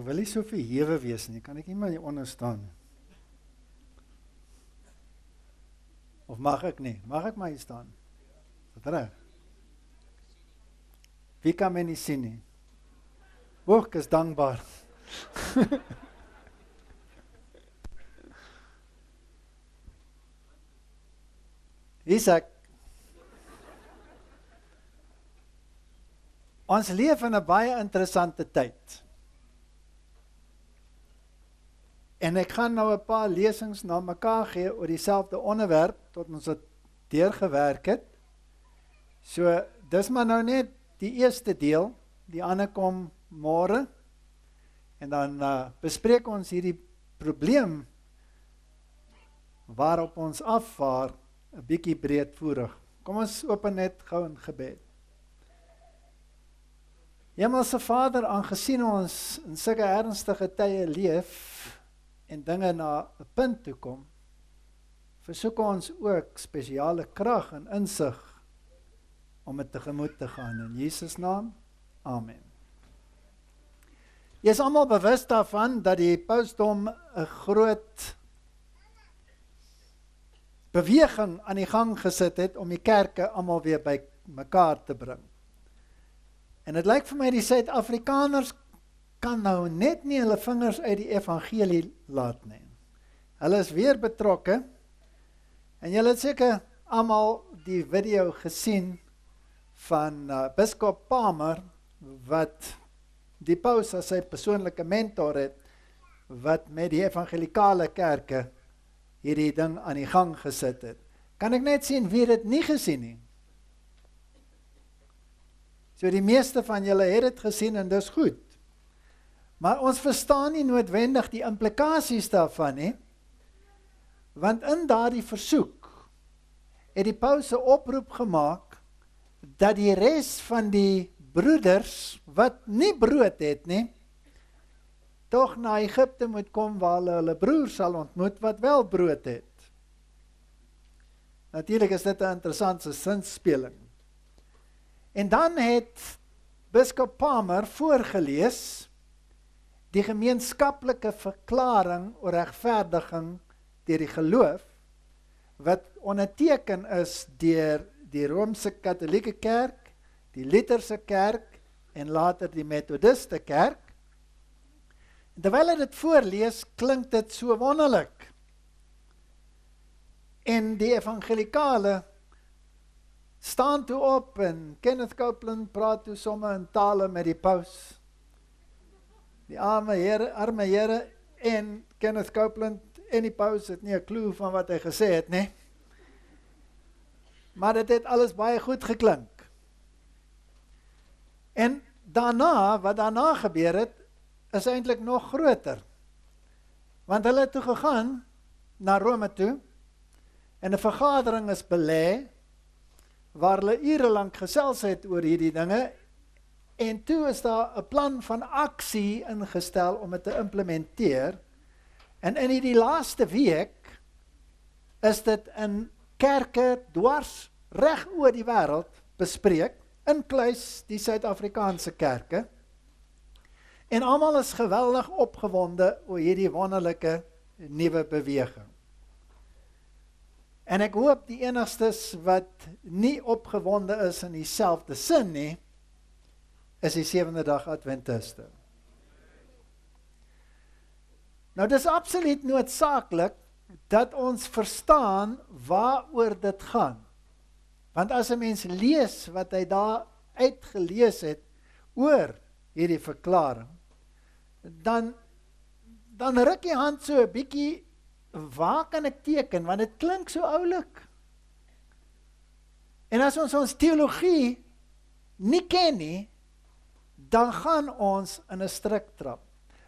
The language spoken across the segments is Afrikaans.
wil nie so verhewe wees nie, kan ek nie maar hier onder staan nie. Of mag ek nie? Mag ek maar hier staan? Is dit reg? Wie kan my nie sien nie? Ek is dankbaar. Isak, ons leef in 'n baie interessante tyd. En ek gaan nou 'n paar lesings na mekaar gee oor dieselfde onderwerp tot ons dit deurgewerk het. So, dis maar nou net die eerste deel, die ander kom môre. En dan bespreek ons hierdie probleem waarop ons afvaar 'n bietjie breedvoerig. Kom ons open net gou in gebed. Hemelse Vader, aangesien ons in sulke ernstige tye leef en dinge na 'n punt toe kom, versoek ons ook spesiale krag en insig om dit tegemoet te gaan. In Jesus naam, amen. Jy is almal bewus daarvan dat die pausdom 'n groot beweging aan die gang gesit het om die kerke almal weer by mekaar te bring. En dit lyk vir my die Suid-Afrikaners kan nou net nie hulle vingers uit die evangelie laat neem. Hulle is weer betrokke, en julle het seker almal die video gesien van Biskop Palmer, wat die paus as sy persoonlike mentor het, wat met die evangelikale kerke hierdie ding aan die gang gesit het. Kan ek net sien wie dit nie gesien nie? So die meeste van julle het dit gesien en dis goed. Maar ons verstaan nie noodwendig die implikasies daarvan nie, want in daardie versoek het die paus 'n oproep gemaak dat die res van die broeders wat nie brood het nie, tog na Egipte moet kom waar hulle broers sal ontmoet wat wel brood het. Natuurlik is dit 'n interessante sinspeling. En dan het Biskop Palmer voorgelees die gemeenskaplike verklaring oor regverdiging deur die geloof, wat onderteken is deur die Romeinse Katolieke Kerk, die Lutherse Kerk en later die Methodiste Kerk. En terwyl hy dit voorlees, klink dit so wonderlik. En die evangelikale staan toe op en Kenneth Copeland praat toe somme in tale met die paus. Die arme Here en Kenneth Copeland en die paus het nie 'n klou van wat hy gesê het nie. Maar dit het alles baie goed geklink. En wat daarna gebeur het, is eintlik nog groter. Want hulle het toe gegaan na Rome toe, en 'n vergadering is belê, waar hulle ure lank gesels het oor hierdie dinge, en toe is daar 'n plan van aksie ingestel om dit te implementeer, en in hierdie laaste week is dit in kerke dwars reg oor die wêreld bespreek, inkluis die Suid-Afrikaanse kerke, en almal is geweldig opgewonde oor hierdie wonderlike nuwe beweging. En ek hoop die enigstes wat nie opgewonde is in dieselfde sin nie, is die Sewende Dag Adventiste. Nou, dis absoluut noodsaaklik dat ons verstaan waaroor dit gaan. Want as 'n mens lees wat hy daar uitgelees het oor hierdie verklaring, dan ruk jy hand so 'n bietjie, waar kan ek teken, want dit klink so oulik. En as ons teologie nie ken nie, dan gaan ons in 'n struik trap,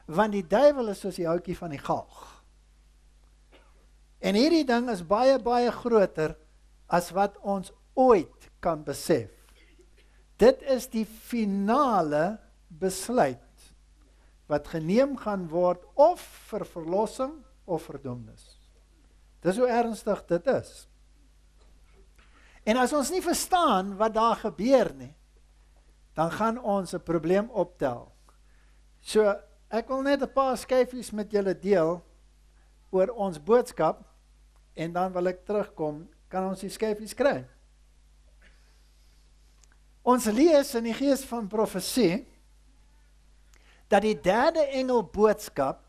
want die duiwel is soos die houtjie van die galg. En hierdie ding is baie, baie groter as wat ons ooit kan besef. Dit is die finale besluit wat geneem gaan word of vir verlossing of verdoemnis. Dis hoe ernstig dit is. En as ons nie verstaan wat daar gebeur nie, dan gaan ons 'n probleem optel. So, Ek wil net 'n paar skyfies met julle deel oor ons boodskap en dan wil ek terugkom, kan ons die skyfies kry. Ons lees in die gees van profesie dat die derde engel boodskap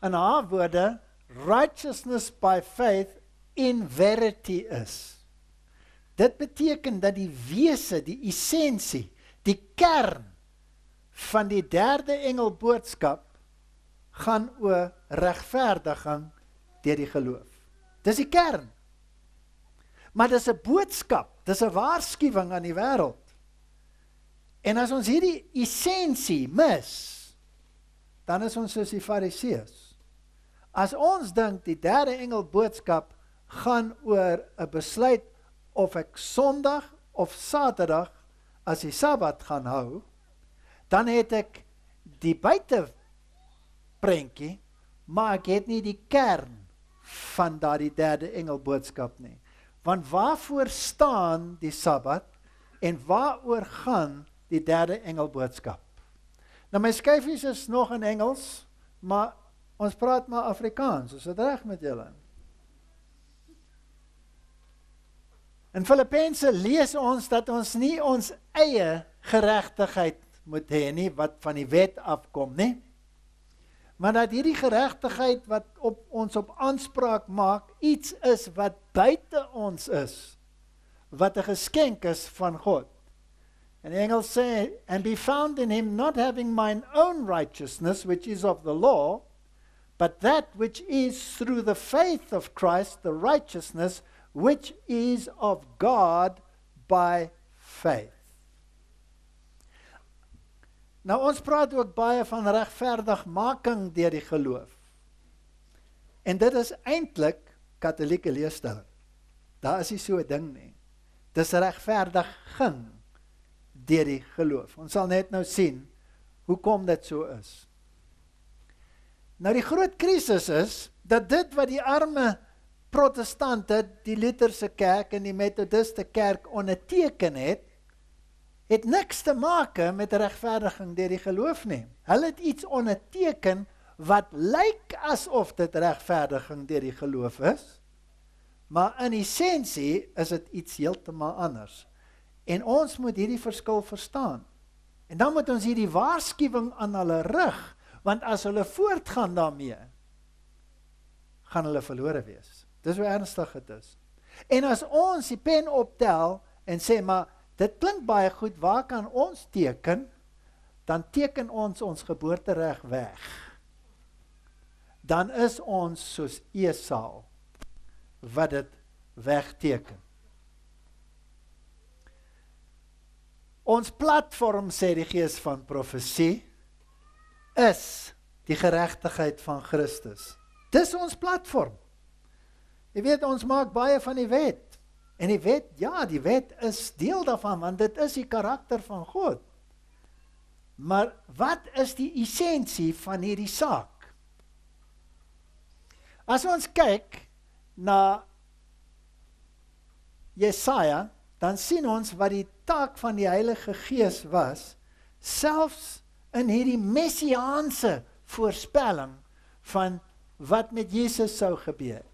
in haar woorde righteousness by faith in verity is. Dit beteken dat die wese, die essensie, die kern van die derde engel boodskap gaan oor regverdiging deur die geloof. Dis die kern. Maar dis 'n boodskap, dis 'n waarskuwing aan die wêreld. En as ons hierdie essensie mis, dan is ons soos die Fariseërs. As ons dink die derde engel boodskap gaan oor 'n besluit of ek Sondag of Saterdag as die Sabbat gaan hou, dan het ek die buiteprentjie, maar ek het nie die kern van daardie derde engel boodskap nie. Want waarvoor staan die Sabbat en waaroor gaan die derde engel boodskap? Nou my skyfies is nog in Engels, maar ons praat maar Afrikaans, is dit reg met julle? In Filippense lees ons dat ons nie ons eie geregtigheid moet hê nie, wat van die wet afkom nie, maar dat hierdie geregtigheid wat ons op aanspraak maak, iets is wat buite ons is, wat 'n geskenk is van God. En die Engels sê, and be found in him not having mine own righteousness, which is of the law, but that which is through the faith of Christ, the righteousness which is of God by faith. Nou ons praat ook baie van regverdigmaking deur die geloof. En dit is eintlik katholieke leerstelling. Daar is nie so 'n ding nie. Dis regverdiging deur die geloof. Ons sal net nou sien hoekom dit so is. Nou die groot krisis is dat dit wat die arme protestante, die Lutherse kerk en die Methodiste kerk onderteken het niks te maak met regverdiging deur die geloof nie. Hulle het iets onderteken wat lyk asof dit regverdiging deur die geloof is, maar in essensie is dit iets heeltemal anders. En ons moet hierdie verskil verstaan. En dan moet ons hierdie waarskuwing aan hulle rig, want as hulle voortgaan daarmee, gaan hulle verlore wees. Dis hoe ernstig dit is. En as ons die pen optel en sê, maar dit klink baie goed, waar kan ons teken? Dan teken ons geboortereg weg. Dan is ons soos Esau, wat dit wegteken. Ons platform, sê die gees van profesie, is die geregtigheid van Christus. Dis ons platform. Jy weet, ons maak baie van die wet. En die wet, ja, die wet is deel daarvan, want dit is die karakter van God. Maar wat is die essensie van hierdie saak? As ons kyk na Jesaja, dan sien ons wat die taak van die Heilige Gees was, selfs in hierdie messiaanse voorspelling van wat met Jesus sou gebeur.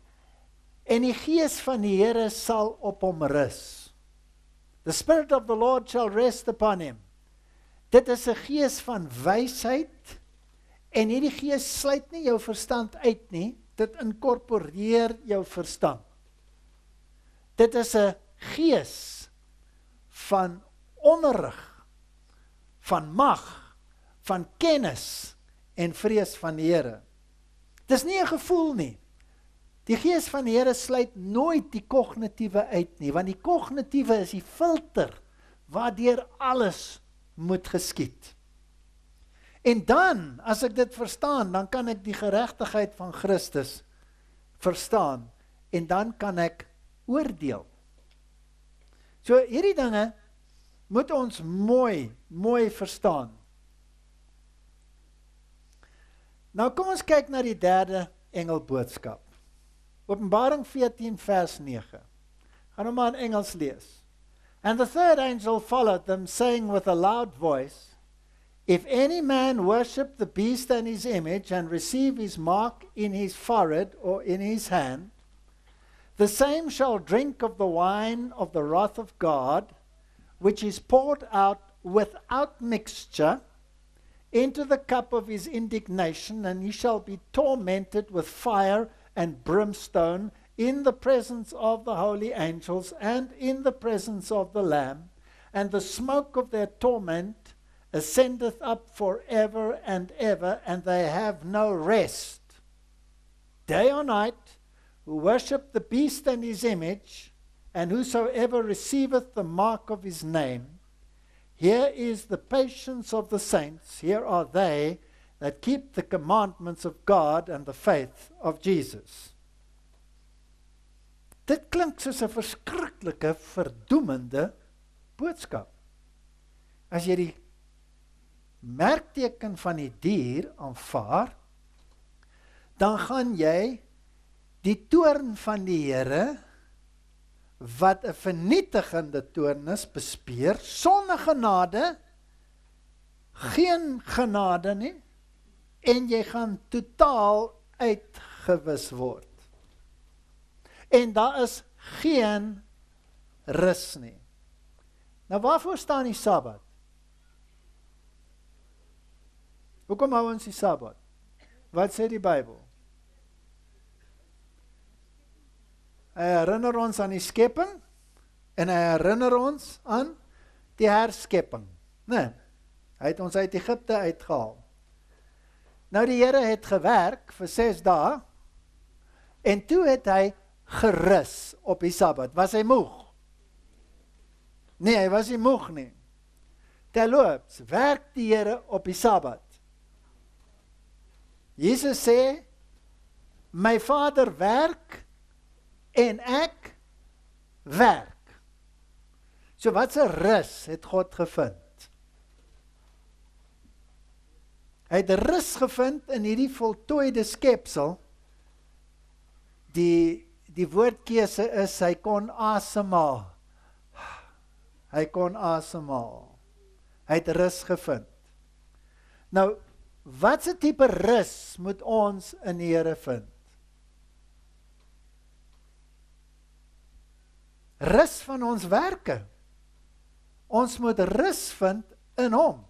En die Gees van die Here sal op hom rus. The Spirit of the Lord shall rest upon him. Dit is 'n gees van wysheid, en hierdie gees sluit nie jou verstand uit nie, dit inkorporeer jou verstand. Dit is 'n gees van onderrig, van mag, van kennis en vrees van die Here. Dis nie 'n gevoel nie. Die Gees van die Here sluit nooit die kognitiewe uit nie, want die kognitiewe is die filter waardeur alles moet geskied. En dan, as ek dit verstaan, dan kan ek die geregtigheid van Christus verstaan, en dan kan ek oordeel. So hierdie dinge moet ons mooi verstaan. Nou kom ons kyk na die derde engelboodskap. Openbaring 14 vers 9. Gaan nou maar in Engels lees. And the third angel followed them, saying with a loud voice, If any man worship the beast and his image, and receive his mark in his forehead or in his hand, the same shall drink of the wine of the wrath of God, which is poured out without mixture into the cup of his indignation, and he shall be tormented with fire and brimstone in the presence of the holy angels and in the presence of the Lamb, and the smoke of their torment ascendeth up forever and ever, and they have no rest, day or night, who worship the beast and his image, and whosoever receiveth the mark of his name. Here is the patience of the saints. Here are they that keep the commandments of God and the faith of Jesus. Dit klink soos 'n verskriklike, verdoemende boodskap. As jy die merkteken van die dier aanvaar, dan gaan jy die toorn van die Here, wat 'n vernietigende toorn is, bespeer, sonder genade, geen genade nie, en jy gaan totaal uitgewis word. En daar is geen rus nie. Nou waarvoor staan die Sabbat? Hoekom hou ons die Sabbat? Wat sê die Bybel? Hy herinner ons aan die skepping, en hy herinner ons aan die herskepping. Nee, hy het ons uit Egipte uitgehaal. Nou die Here het gewerk vir 6 dae, en toe het hy gerus op die Sabbat. Was hy moeg? Nee, hy was nie moeg nie. Terloops, werk die Here op die Sabbat. Jesus sê, my Vader werk, en ek werk. So wat 'n rus het God gevind? Hy het rus gevind in hierdie voltooide skepsel. Die woordkeuse is, hy kon asemhaal. Hy kon asemhaal. Hy het rus gevind. Nou, wat se tipe rus moet ons in die Here vind? Rus van ons werke. Ons moet rus vind in hom.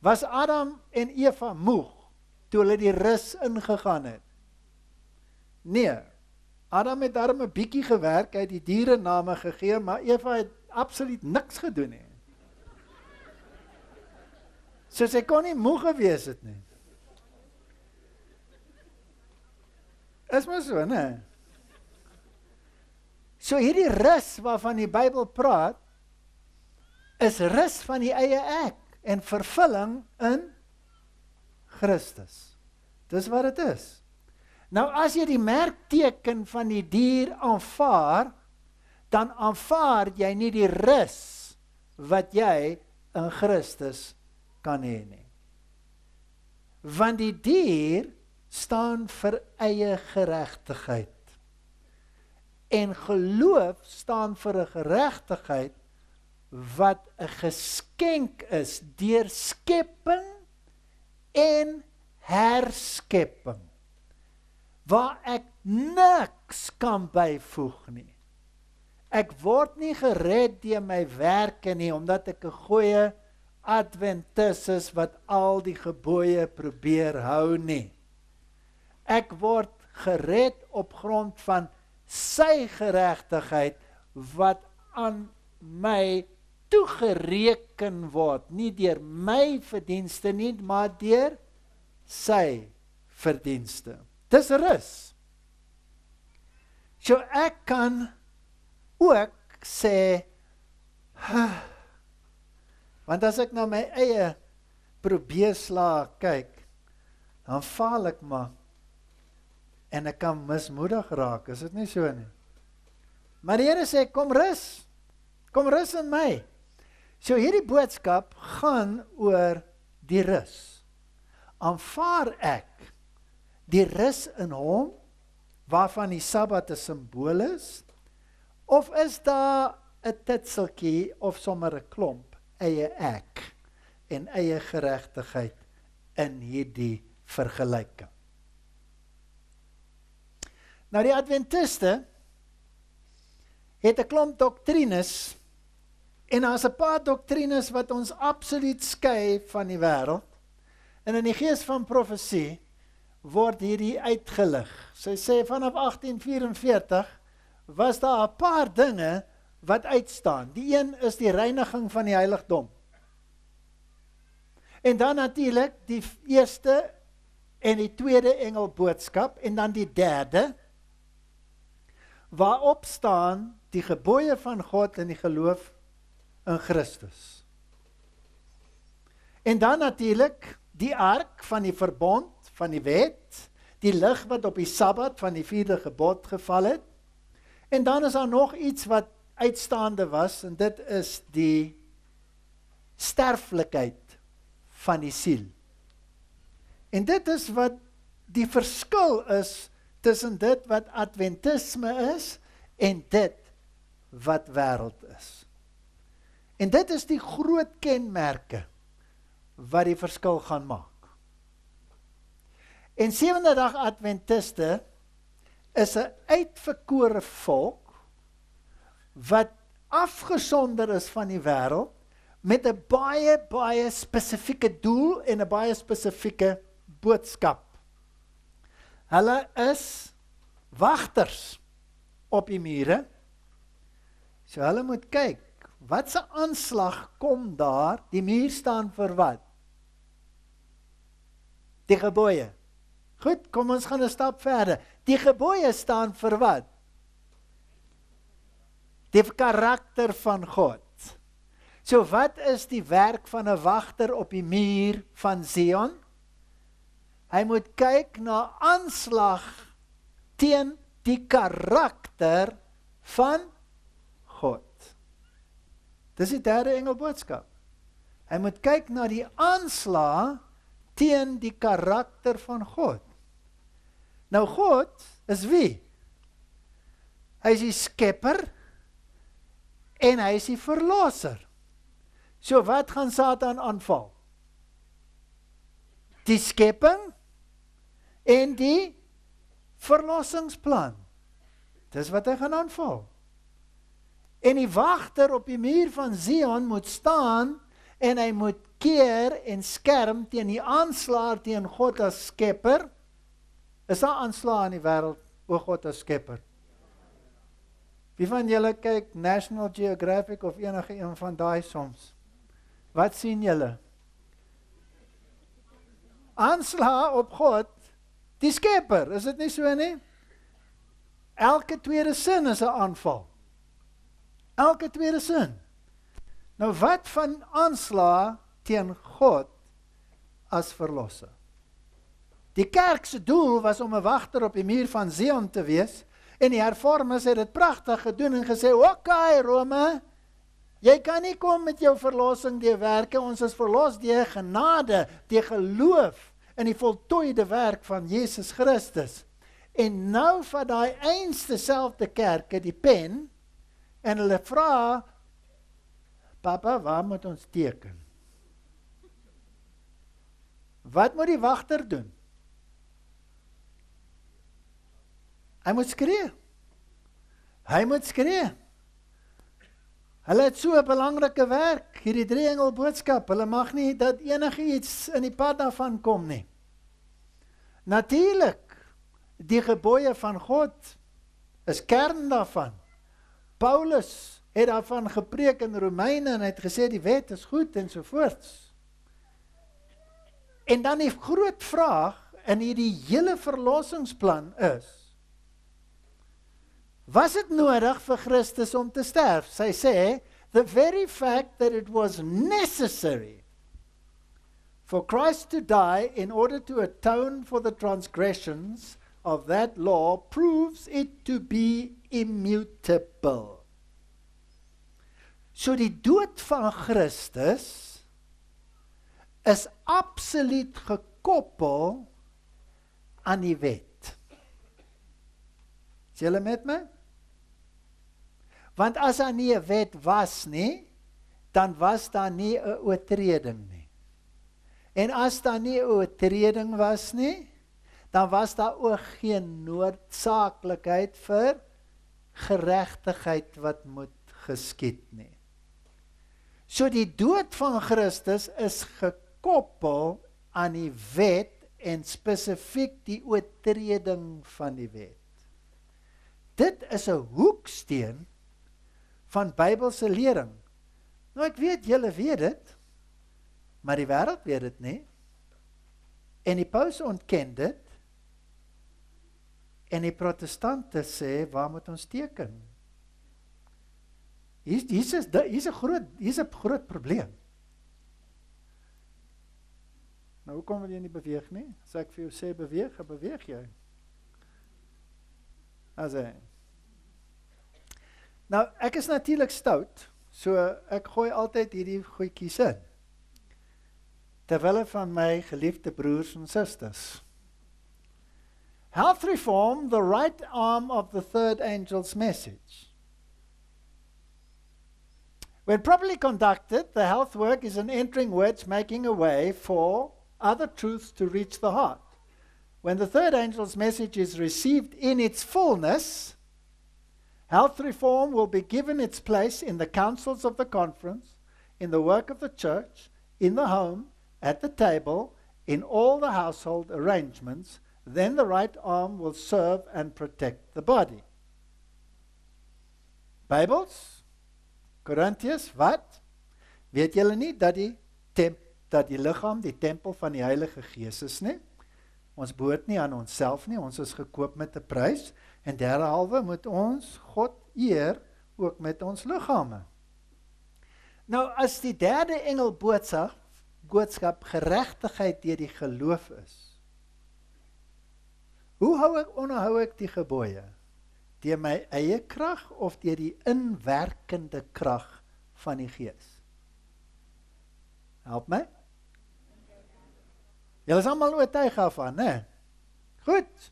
Was Adam en Eva moeg toe hulle die rus ingegaan het? Nee, Adam het daarom 'n bietjie gewerk, hy het die diere name gegee, maar Eva het absoluut niks gedoen nie. So sy kon nie moeg gewees het nie. Is maar so, nee. So hierdie rus waarvan die Bybel praat, is rus van die eie ek en vervulling in Christus. Dis wat dit is. Nou as jy die merkteken van die dier aanvaar, dan aanvaar jy nie die rus wat jy in Christus kan hê nie. Want die dier staan vir eie geregtigheid. En geloof staan vir 'n geregtigheid wat 'n geskenk is deur skepping en herskepping, waar ek niks kan byvoeg nie. Ek word nie gered deur my werke nie, omdat ek 'n goeie Adventis is wat al die gebooie probeer hou nie. Ek word gered op grond van sy geregtigheid wat aan my toegereken word, nie deur my verdienste nie, maar deur sy verdienste. Dis rus. So ek kan ook sê, want as ek na my eie probeerslae kyk, dan faal ek maar, en ek kan mismoedig raak, is dit nie so nie? Maar die Here sê, kom rus in my. So hierdie boodskap gaan oor die rus. Aanvaar ek die rus in hom, waarvan die Sabbat 'n simbool is, of is daar 'n titseltjie of sommer 'n klomp eie ek en eie geregtigheid in hierdie vergelyking. Nou die Adventiste het 'n klomp doktrines, en daar's 'n paar doktrines wat ons absoluut skei van die wêreld, en in die gees van profesie word hierdie uitgelig. Sy sê vanaf 1844 was daar 'n paar dinge wat uitstaan. Die een is die reiniging van die heiligdom. En dan natuurlik die eerste en die tweede engelboodskap, en dan die derde, waarop staan die gebooie van God en die geloof in Christus. En dan natuurlik die ark van die verbond, van die wet, die lig wat op die Sabbat van die 4de gebod geval het, en dan is daar nog iets wat uitstaande was, en dit is die sterflikheid van die siel. En dit is wat die verskil is tussen dit wat Adventisme is en dit wat wêreld is. En dit is die groot kenmerke wat die verskil gaan maak. En Sewende Dag Adventiste is 'n uitverkore volk wat afgesonder is van die wêreld met 'n baie spesifieke doel en 'n baie spesifieke boodskap. Hulle is wagters op die mure. So hulle moet kyk, wat se aanslag kom daar? Die muur staan vir wat? Die gebooie. Goed, kom ons gaan 'n stap verder. Die gebooie staan vir wat? Die karakter van God. So wat is die werk van 'n wagter op die muur van Zion? Hy moet kyk na aanslag teen die karakter van God. Dis die derde engelboodskap. Hy moet kyk na die aanslag teen die karakter van God. Nou God is wie? Hy is die skepper en hy is die verlosser. So wat gaan Satan aanval? Die skepping en die verlossingsplan. Dis wat hy gaan aanval. En die wagter op die muur van Zion moet staan en hy moet keer en skerm teen die aanslaer teen God as skepper. Is daar aanslae in die wêreld oor God as skepper? Wie van julle kyk National Geographic of enige een van daai soms? Wat sien julle? Aanslae op God, die skepper, is dit nie so nie? Elke tweede sin is 'n aanval. Elke tweede sin. Nou wat van aanslae teen God as verlosser? Die kerk se doel was om 'n wagter op die muur van Zion te wees, en die hervormers het dit pragtig gedoen en gesê, "Oké, Rome, jy kan nie kom met jou verlossing deur werke, ons is verlos deur genade, deur geloof in die voltooide werk van Jesus Christus." En nou vat daai einste selfde kerke die pen en hulle vra, "Papa, waar moet ons teken?" Wat moet die wagter doen? Hy moet skree. Hy moet skree. Hulle het so 'n belangrike werk, hierdie 3 engelboodskap. Hulle mag nie dat enige iets in die pad daarvan kom nie. Natuurlik, die gebooie van God is kern daarvan. Paulus het daarvan gepreek in Romeine en hy het gesê die wet is goed en so voorts. En dan die groot vraag in hierdie hele verlossingsplan is, was dit nodig vir Christus om te sterf? Sy sê, the very fact that it was necessary for Christ to die in order to atone for the transgressions of that law proves it to be immutable. So die dood van Christus is absoluut gekoppel aan die wet. Is julle met my? Want as daar nie 'n wet was nie, dan was daar nie 'n oortreding nie. En as daar nie 'n oortreding was nie, dan was daar ook geen noodsaaklikheid vir geregtigheid wat moet geskied nie. So die dood van Christus is gekoppel aan die wet en spesifiek die oortreding van die wet. Dit is 'n hoeksteen van Bybelse lering. Nou ek weet julle weet dit, maar die wêreld weet dit nie. En die paus ontken dit. En die protestante sê, waar moet ons teken? Hier's 'n groot probleem. Nou, hoekom wil jy nie beweeg nie? As ek vir jou sê beweeg jy. Nou, ek is natuurlik stout, so ek gooi altyd hierdie goedjies in. Terwille van my geliefde broers en susters. Health reform, the right arm of the third angel's message. When properly conducted, the health work is an entering wedge making a way for other truths to reach the heart. When the third angel's message is received in its fullness, health reform will be given its place in the councils of the conference, in the work of the church, in the home, at the table, in all the household arrangements. Then the right arm will serve and protect the body. Bybels, Korintiërs, wat? Weet julle nie dat die liggaam die tempel van die Heilige Gees is nie? Ons behoort nie aan onsself nie, ons is gekoop met 'n prys, en derhalwe moet ons God eer ook met ons liggame. Nou, as die derde engel boodskap geregtigheid deur die geloof is, hoe onderhou ek die gebooie? Deur my eie krag of deur die inwerkende krag van die Gees? Help my? Julle is almal oortuig daarvan, né? Goed.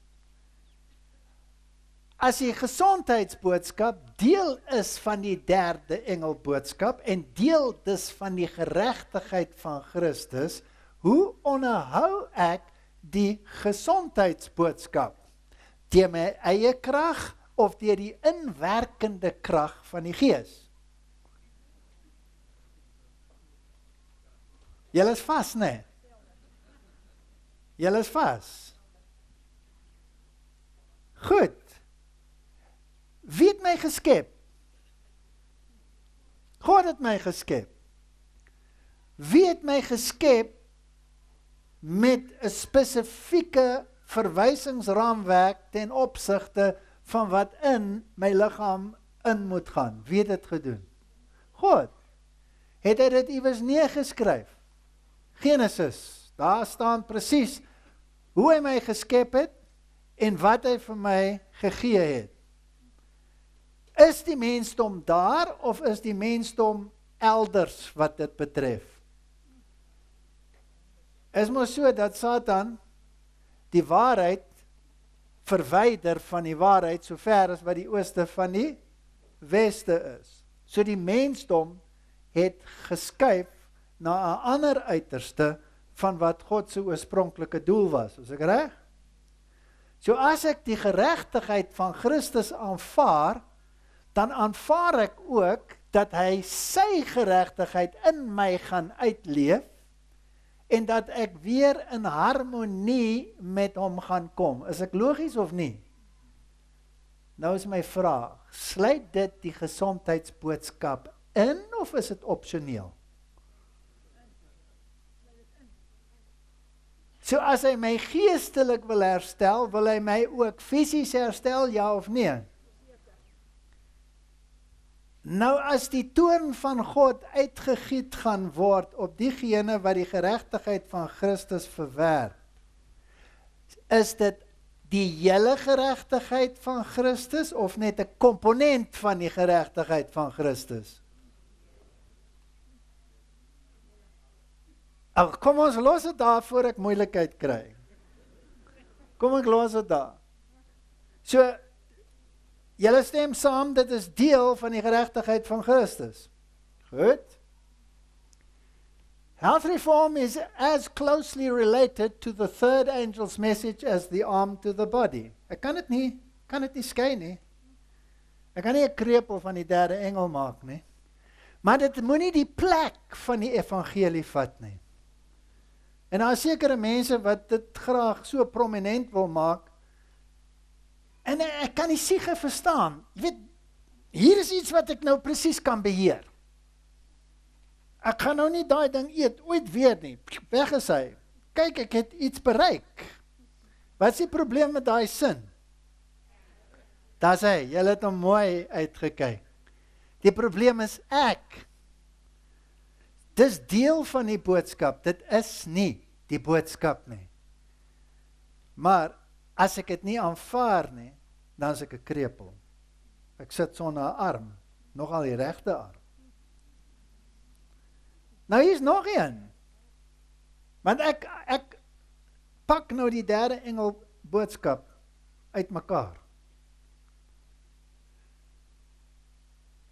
As die gesondheidsboodskap deel is van die derde engelboodskap en deel dus van die geregtigheid van Christus, hoe onderhou ek die gesondheidsboodskap? Deur my eie krag of deur die inwerkende krag van die Gees? Julle is vas, né? Julle is vas. Goed. Wie het my geskep? God het my geskep. Wie het my geskep met 'n spesifieke verwysingsraamwerk ten opsigte van wat in my liggaam in moet gaan? Wie het dit gedoen? God. Het hy dit iewers neergeskryf? Genesis, daar staan presies hoe hy my geskep het en wat hy vir my gegee het. Is die mensdom daar of is die mensdom elders wat dit betref? Is mos so dat Satan die waarheid verwyder van die waarheid so ver as wat die ooste van die weste is. So die mensdom het geskuif na 'n ander uiterste van wat God se oorspronklike doel was. Is ek reg? So as ek die geregtigheid van Christus aanvaar, dan aanvaar ek ook dat hy sy geregtigheid in my gaan uitleef en dat ek weer in harmonie met hom gaan kom. Is ek logies of nie? Nou is my vraag, sluit dit die gesondheidsboodskap in of is dit opsioneel? So as hy my geestelik wil herstel, wil hy my ook fisies herstel, ja of nee? Nou as die toorn van God uitgegiet gaan word op diegene wat die geregtigheid van Christus verwerp, is dit die hele geregtigheid van Christus of net 'n komponent van die geregtigheid van Christus? Kom ons los dit daar voor ek moeilikheid kry. Kom ek los dit daar. So, julle stem saam, dit is deel van die geregtigheid van Christus. Goed. Health reform is as closely related to the third angel's message as the arm to the body. Ek kan dit nie skei nie. Ek kan nie 'n krepel van die derde engel maak nie. Maar dit moenie die plek van die evangelie vat nie. En daar is sekere mense wat dit graag so prominent wil maak. En ek kan die siege verstaan. Jy weet, hier is iets wat ek nou presies kan beheer. Ek gaan nou nie daai ding eet, ooit weer nie. Weg is hy. Kyk, ek het iets bereik. Wat is die probleem met daai sin? Daar sê, julle het hom mooi uitgekyk. Die probleem is ek. Dis deel van die boodskap, dit is nie die boodskap nie. Maar, as ek dit nie aanvaar nie, dan is ek 'n krepel. Ek sit sonder 'n arm, nogal die regte arm. Nou hier is nog een. Want ek pak nou die derde engel boodskap uit mekaar.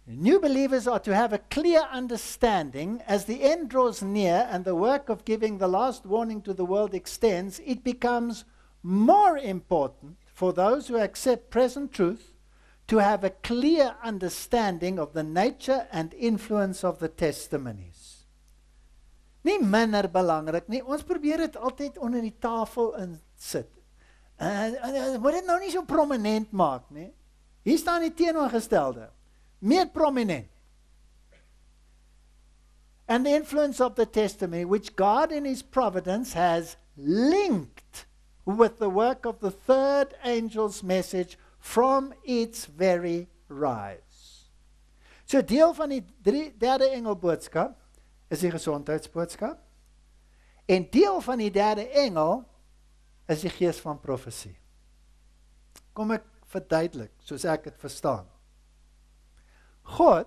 New believers are to have a clear understanding as the end draws near and the work of giving the last warning to the world extends, it becomes more important for those who accept present truth to have a clear understanding of the nature and influence of the testimonies. Nie minder belangrik nie, ons probeer dit altyd onder die tafel insit. Moet dit nou nie so prominent maak nie. Hier staan die teenoorgestelde. Meer prominent. And the influence of the testimony which God in his providence has linked with the work of the third angel's message from its very rise. So deel van die derde engel boodskap is die gesondheidsboodskap. En deel van die derde engel is die gees van profesie. Kom ek verduidelik, soos ek het verstaan. God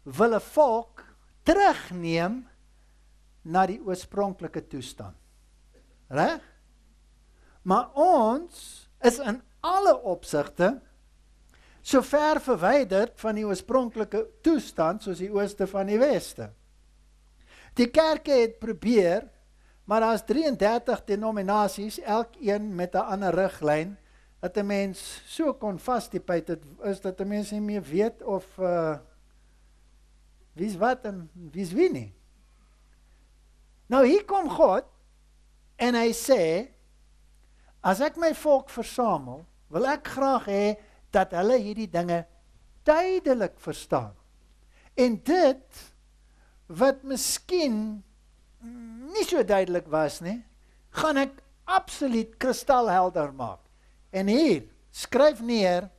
wil 'n volk terugneem na die oorspronklike toestand. Reg? Maar ons is in alle opsigte so ver verwyderd van die oorspronklike toestand soos die ooste van die weste. Die kerke het probeer, maar daar is 33 denominasies, elkeen met 'n ander riglyn, dat 'n mens so kon vasdiepyt is dat 'n mens nie meer weet of wie's wat en wie's wie nie. Nou hier kom God en hy sê, as ek my volk versamel, wil ek graag hê dat hulle hierdie dinge duidelik verstaan. En dit wat miskien nie so duidelik was nie, gaan ek absoluut kristalhelder maak. En hier, skryf neer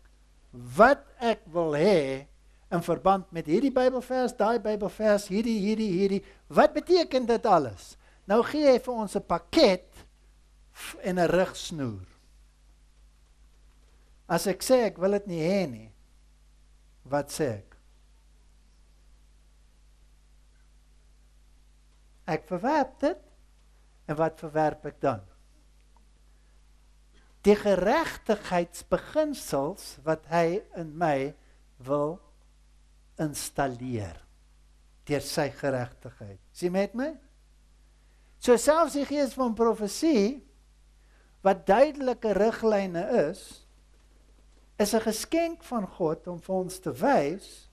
wat ek wil hê in verband met hierdie Bybelvers, daai Bybelvers, hierdie. Wat beteken dit alles? Nou gee hy vir ons 'n pakket en 'n rigsnoer. As ek sê ek wil dit nie hê nie, wat sê ek? Ek verwerp dit, en wat verwerp ek dan? Die geregtigheidsbeginsels wat hy in my wil installeer, deur sy geregtigheid. Sien met my? So selfs die gees van profesie, wat duidelike riglyne is 'n geskenk van God om vir ons te wys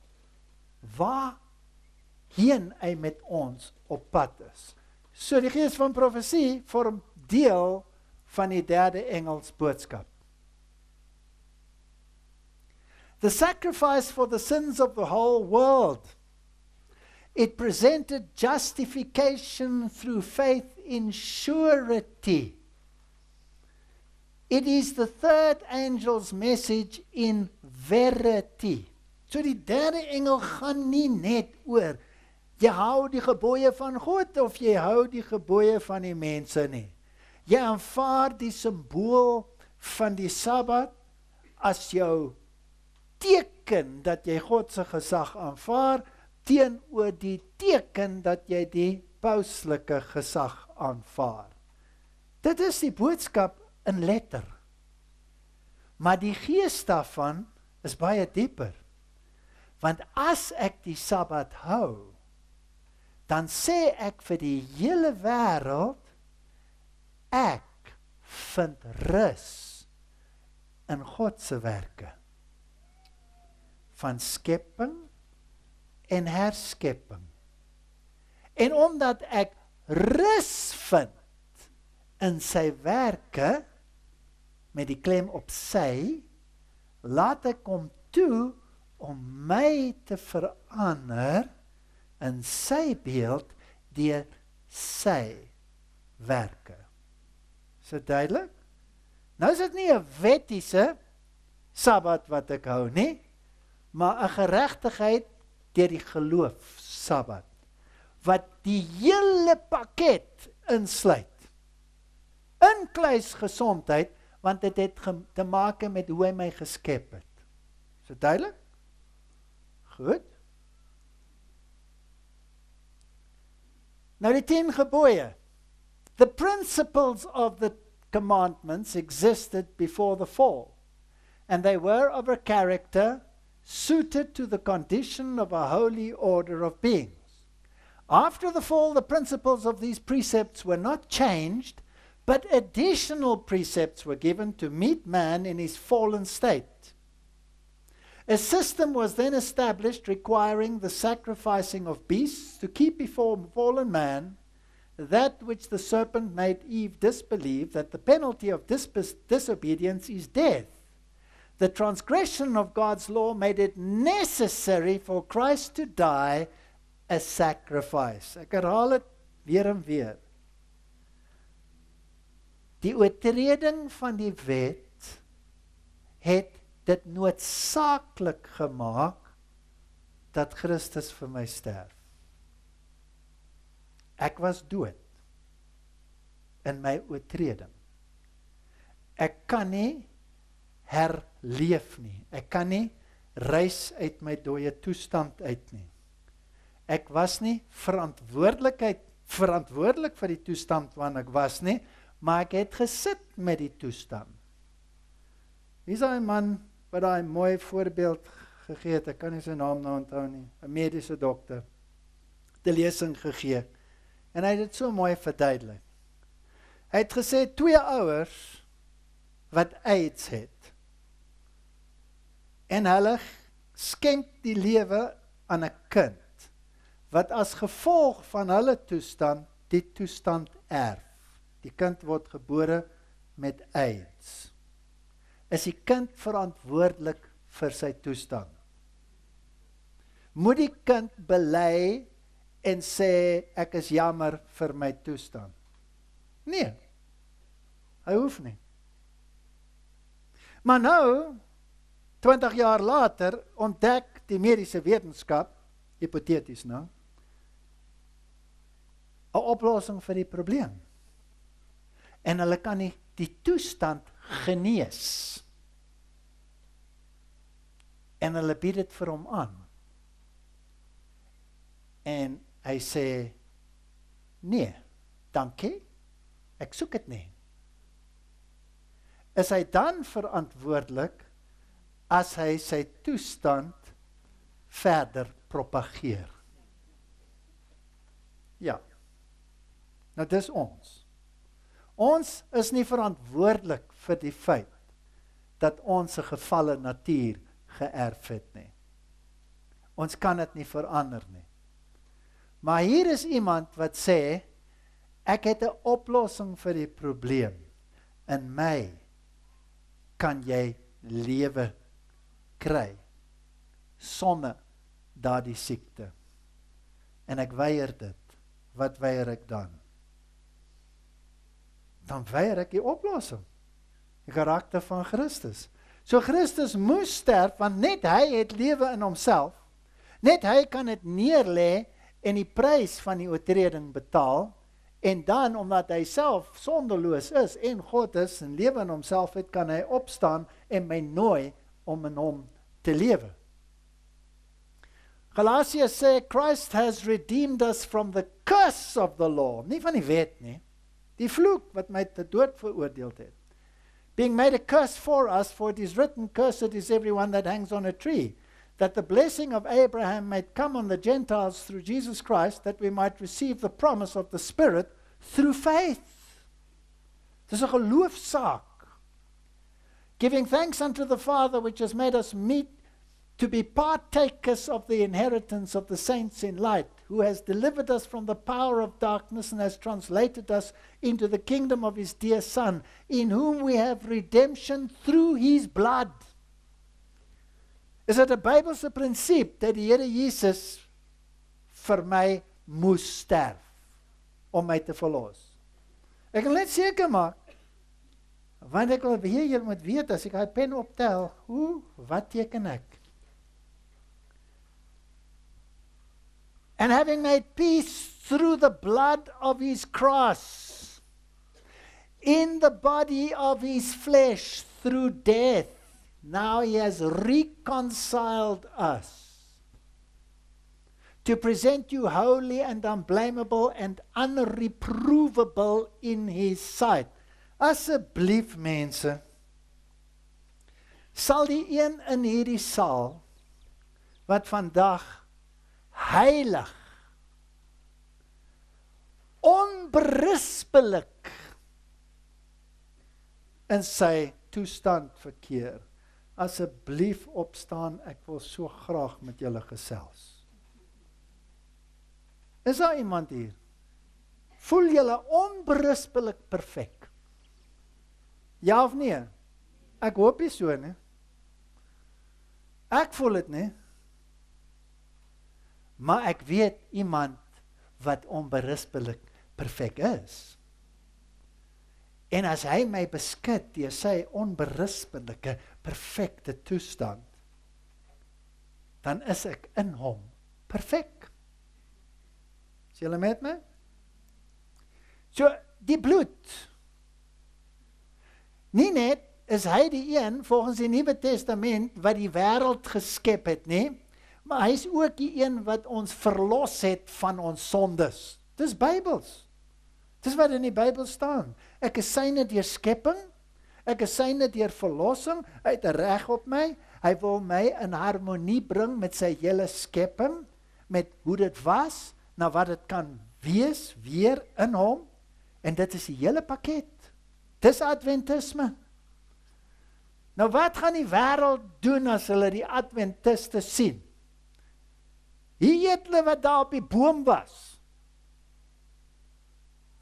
waarheen hy met ons op pad is. So die gees van profesie vorm deel van die derde engels boodskap. The sacrifice for the sins of the whole world. It presented justification through faith in surety. It is the third angel's message in verity. So die derde engel gaan nie net oor jy hou die gebooie van God of jy hou die gebooie van die mense nie. Jy aanvaar die simbool van die Sabbat as jou teken dat jy God se gesag aanvaar teenoor die teken dat jy die pauslike gesag aanvaar. Dit is die boodskap in letter. Maar die gees daarvan is baie dieper. Want as ek die Sabbat hou, dan sê ek vir die hele wêreld, ek vind rus in God se werke van skepping en herskepping. En omdat ek rus vind in sy werke, met die klem op sy, laat ek hom toe om my te verander in sy beeld deur sy werke. Is dit duidelik? Nou is dit nie 'n wettiese Sabbat wat ek hou nie, maar 'n geregtigheid deur die geloof Sabbat, wat die hele pakket insluit. Inkluis gesondheid, want dit het te maak met hoe hy my geskep het. Is dit duidelik? Goed. Nou die 10 gebooie. The principles of the commandments existed before the fall, and they were of a character suited to the condition of a holy order of beings. After the fall, the principles of these precepts were not changed, but additional precepts were given to meet man in his fallen state. A system was then established requiring the sacrificing of beasts to keep before fallen man that which the serpent made Eve disbelieve, that the penalty of disobedience is death. The transgression of God's law made it necessary for Christ to die as sacrifice. Ek herhaal het weer en weer. Die oortreding van die wet het dit noodsaaklik gemaak dat Christus vir my sterf. Ek was dood in my oortreding. Ek kan nie herleef nie. Ek kan nie reis uit my dooie toestand uit nie. Ek was nie verantwoordelik vir die toestand waarin ek was nie, maar ek het gesit met die toestand. Wie is daai man wat daai mooi voorbeeld gegee het? Ek kan nie sy naam nou onthou nie. 'n mediese dokter. Die lesing gegee. En hy het dit so mooi verduidelik. Hy het gesê 2 ouers wat AIDS het. En hulle skenk die lewe aan 'n kind wat as gevolg van hulle toestand die toestand erf. Die kind word gebore met AIDS. Is die kind verantwoordelik vir sy toestand? Moet die kind bely en sê ek is jammer vir my toestand? Nee. Hy hoef nie. Maar nou 20 jaar later ontdek die mediese wetenskap, hipoteties nou, 'n oplossing vir die probleem. En hulle kan nie die toestand genees. En hulle bied dit vir hom aan. En hy sê, nee, dankie, ek soek dit nie. Is hy dan verantwoordelik as hy sy toestand verder propageer? Ja. Nou dis ons. Ons is nie verantwoordelik vir die feit dat ons 'n gefalle natuur geërf het nie. Ons kan dit nie verander nie. Maar hier is iemand wat sê, ek het 'n oplossing vir die probleem. In my kan jy lewe kry sonder daardie siekte. En ek weier dit. Wat weier ek dan? Dan weier ek die oplossing. Die karakter van Christus. So Christus moes sterf, want net hy het lewe in homself. Net hy kan dit neerlê en die prys van die oortreding betaal. En dan, omdat hy self sondeloos is en God is en lewe in homself het, kan hy opstaan en my nooi om in hom te lewe. Galatians sê, Christ has redeemed us from the curse of the law. Nie van die wet nie. Die vloek wat my te dood veroordeel het. Being made a curse for us, for it is written, cursed is everyone that hangs on a tree. that the blessing of Abraham might come on the Gentiles through Jesus Christ, that we might receive the promise of the Spirit through faith. Dis 'n geloofsaak. Giving thanks unto the Father, which has made us meet to be partakers of the inheritance of the saints in light, who has delivered us from the power of darkness and has translated us into the kingdom of his dear Son, in whom we have redemption through his blood. Is dit 'n Bybelse prinsip dat die Here Jesus vir my moes sterf om my te verlos? Ek wil net seker maak, want ek wil weer julle moet weet, as ek hy pen optel, wat teken ek? And having made peace through the blood of his cross, in the body of his flesh through death, now he has reconciled us to present you holy and unblameable and unreprovable in his sight. Asseblief mense, sal die een in hierdie saal, wat vandag heilig, onberispelik in sy toestand verkeer, asseblief opstaan, ek wil so graag met julle gesels. Is daar iemand hier? Voel julle onberispelik perfek? Ja of nee? Ek hoop nie so, nie? Ek voel dit nie. Maar ek weet iemand wat onberispelik perfek is. En as hy my beskik deur sy onberispelike, perfekte toestand, dan is ek in hom perfek. Is julle met my? So, die bloed, nie net is hy die een, volgens die Nuwe Testament, wat die wêreld geskep het, nie? Maar hy is ook die een wat ons verlos het van ons sondes. Dis Bybels. Dis wat in die Bybel staan. Ek is syne deur skepping, ek is syne deur verlossing, hy het 'n reg op my, hy wil my in harmonie bring met sy hele skepping, met hoe dit was, na wat dit kan wees, weer in hom, en dit is die hele pakket. Dis Adventisme. Nou wat gaan die wêreld doen as hulle die Adventiste sien? Hier eet hulle wat daar op die boom was,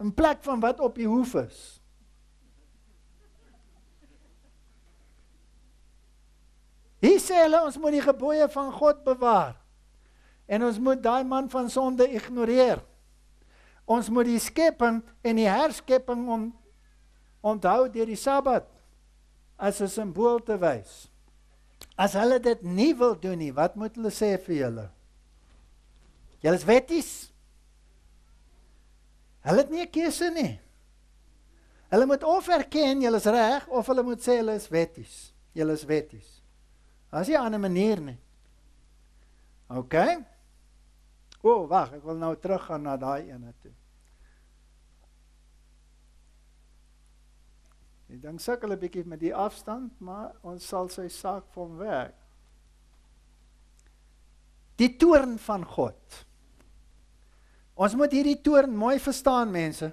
in plek van wat op die hoef is. Hier sê hulle, ons moet die gebooie van God bewaar, en ons moet daai man van sonde ignoreer. Ons moet die skepping en die herskepping onthou deur die Sabbat, as 'n simbool te wys. As hulle dit nie wil doen nie, wat moet hulle sê vir julle? Julle is wetties. Hulle het nie 'n keuse nie. Hulle moet of erken, julle is reg, of hulle moet sê, julle is wetties. Julle is wetties. As jy 'n ander manier nie. OK? Wag, ek wil nou teruggaan na daai ene toe. Ek dink sukkel 'n bietjie met die afstand, maar ons sal sy saak van werk. Die toorn van God. Ons moet hierdie toorn mooi verstaan, mense,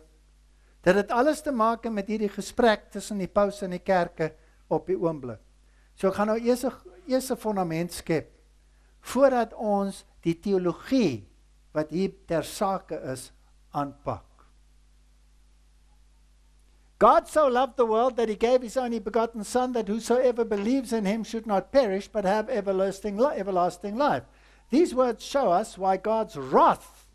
dat dit alles te maak met hierdie gesprek tussen die paus en die kerke op die oomblik. So ek gaan nou eers 'n fundament skep, voordat ons die teologie, wat hier ter sake is, aanpak. God so loved the world that he gave his only begotten Son, that whosoever believes in him should not perish, but have everlasting life. These words show us why God's wrath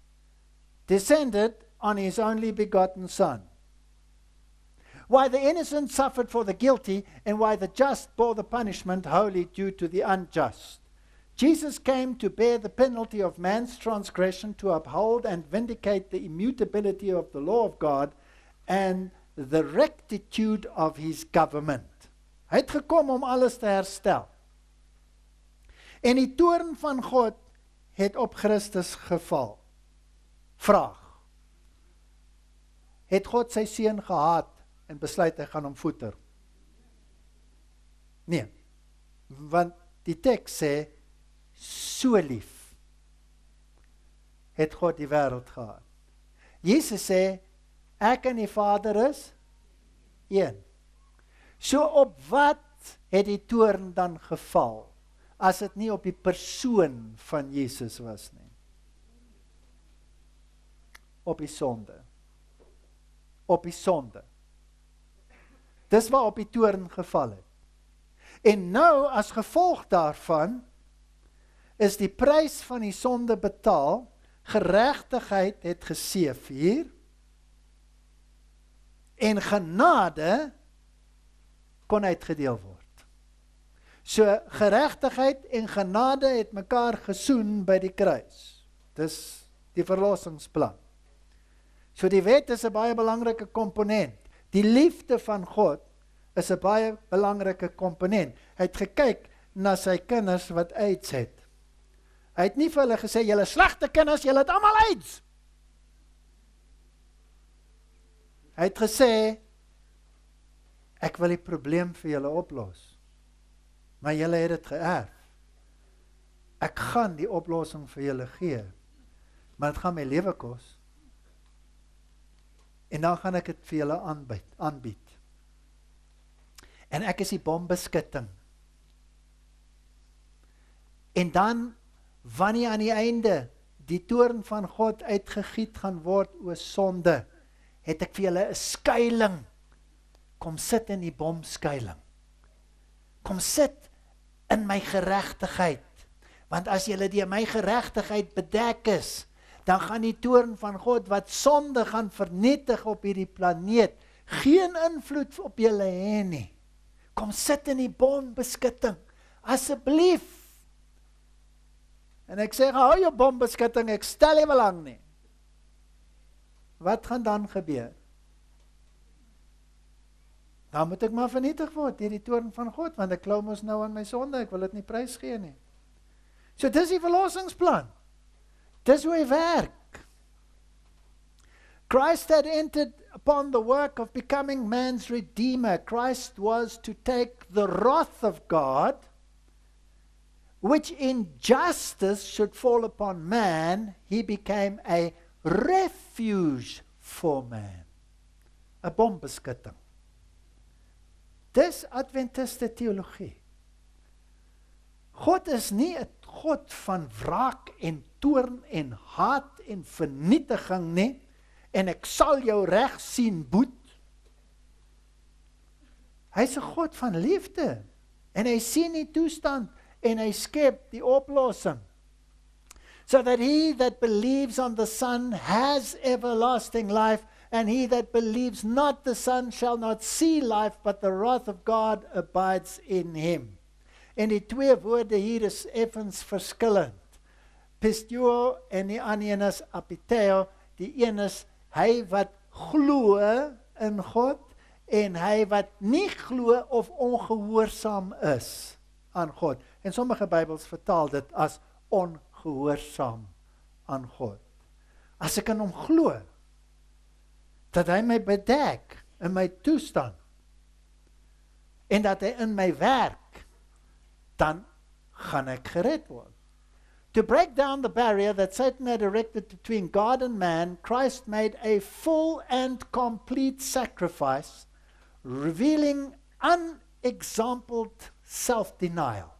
descended on his only begotten Son. Why the innocent suffered for the guilty, and why the just bore the punishment wholly due to the unjust. Jesus came to bear the penalty of man's transgression, to uphold and vindicate the immutability of the law of God and the rectitude of his government. Hy het gekom om alles te herstel. En die toorn van God het op Christus geval. Vraag: het God sy seun gehaat en besluit hy gaan hom voeter? Nee. Want die teks sê, so lief het God die wêreld gehad. Jesus sê, ek en die Vader is een. So op wat het die toorn dan geval, as dit nie op die persoon van Jesus was nie? Op die sonde. Op die sonde. Dis waar op die toorn geval het. En nou, as gevolg daarvan, is die prys van die sonde betaal, geregtigheid het geseëf hier, en genade kon uitgedeel word. So, geregtigheid en genade het mekaar gesoen by die kruis. Dis die verlossingsplan. So die wet is 'n baie belangrike komponent. Die liefde van God is 'n baie belangrike komponent. Hy het gekyk na sy kinders wat AIDS het. Hy het nie vir hulle gesê, julle slegte kinders, julle het almal AIDS. Hy het gesê, ek wil die probleem vir julle oplos. Maar julle het dit geërf. Ek gaan die oplossing vir julle gee. Maar dit gaan my lewe kos. En dan gaan ek dit vir julle aanbied. En ek is die bombeskutting. En dan, wanneer aan die einde die toorn van God uitgegiet gaan word oor sonde, het ek vir julle 'n skuiling. Kom sit in die bomskuiling. Kom sit in my geregtigheid. Want as julle deur my geregtigheid bedek is, dan gaan die toorn van God wat sonde gaan vernietig op hierdie planeet, geen invloed op julle hê nie. Kom sit in die bombeskutting, asseblief. En ek sê, hou jou bombeskutting, ek stel nie belang nie. Wat gaan dan gebeur? Dan moet ek maar vernietig word deur die toorn van God, want ek klou mos nou aan my sonde, ek wil dit nie prys gee nie. So dis die verlossingsplan. Dis hoe hy werk. Christ had entered upon the work of becoming man's redeemer. Christ was to take the wrath of God, which in justice should fall upon man. He became a refuge for man. 'n bombeskutting. Dis Adventiste teologie. God is nie 'n God van wraak en toorn en haat en vernietiging nie, en ek sal jou reg sien boet. Hy is 'n God van liefde, en hy sien die toestand, en hy skep die oplossing. So that he that believes on the Son has everlasting life, and he that believes not the Son shall not see life, but the wrath of God abides in him. En die twee woorde hier is effens verskillend. Pisteuo en die ander een is apiteo. Die een is hy wat glo in God, en hy wat nie glo of ongehoorsaam is aan God. En sommige Bybels vertaal dit as ongehoorsaam aan God. As ek in hom glo, dat hy my bedek in my toestand, en dat hy in my werk, dan gaan ek gered word. To break down the barrier that Satan had erected between God and man, Christ made a full and complete sacrifice, revealing unexampled self-denial.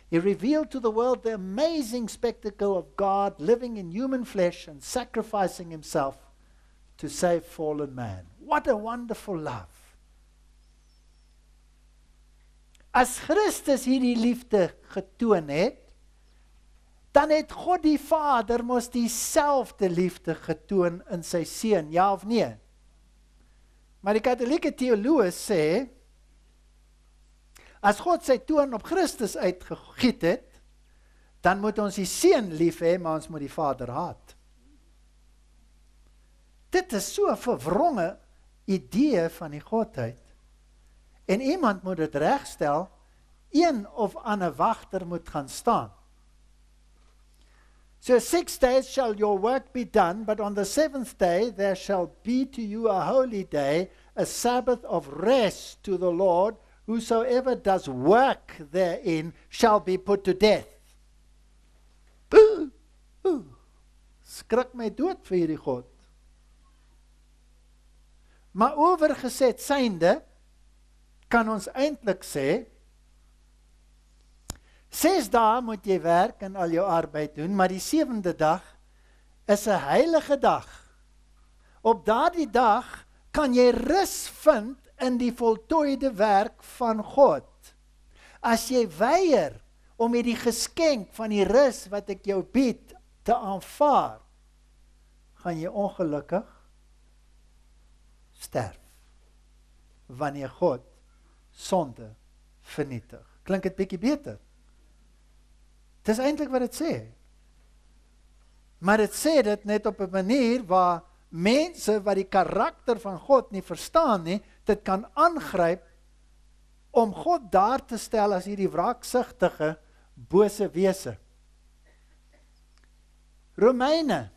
He revealed to the world the amazing spectacle of God living in human flesh and sacrificing himself to save fallen man. What a wonderful love. As Christus hierdie liefde getoon het, dan het God die Vader mos dieselfde liefde getoon in sy seun, ja of nee? Maar die katholieke teoloog sê, as God sy toorn op Christus uitgegiet het, dan moet ons die seun lief hê, maar ons moet die Vader haat. Dit is so 'n verwronge idee van die Godheid. En iemand moet dit regstel, een of ander wagter moet gaan staan. So 6 days shall your work be done, but on the 7th day there shall be to you a holy day, a Sabbath of rest to the Lord. Whosoever does work therein shall be put to death. skrik my dood vir hierdie God. Maar oorgeset synde, kan ons eintlik sê, 6 dae moet jy werk en al jou arbeid doen, maar die 7de dag is 'n heilige dag. Op daardie dag kan jy rus vind in die voltooide werk van God. As jy weier om hierdie geskenk van die rus wat ek jou bied te aanvaar, gaan jy ongelukkig sterf, wanneer God sonde vernietig. Klink dit bietjie beter? Dis eintlik wat dit sê. Maar dit sê dit net op 'n manier waar mense wat die karakter van God nie verstaan nie, dit kan aangryp om God daar te stel as hierdie wraaksugtige, bose wese. Romeine,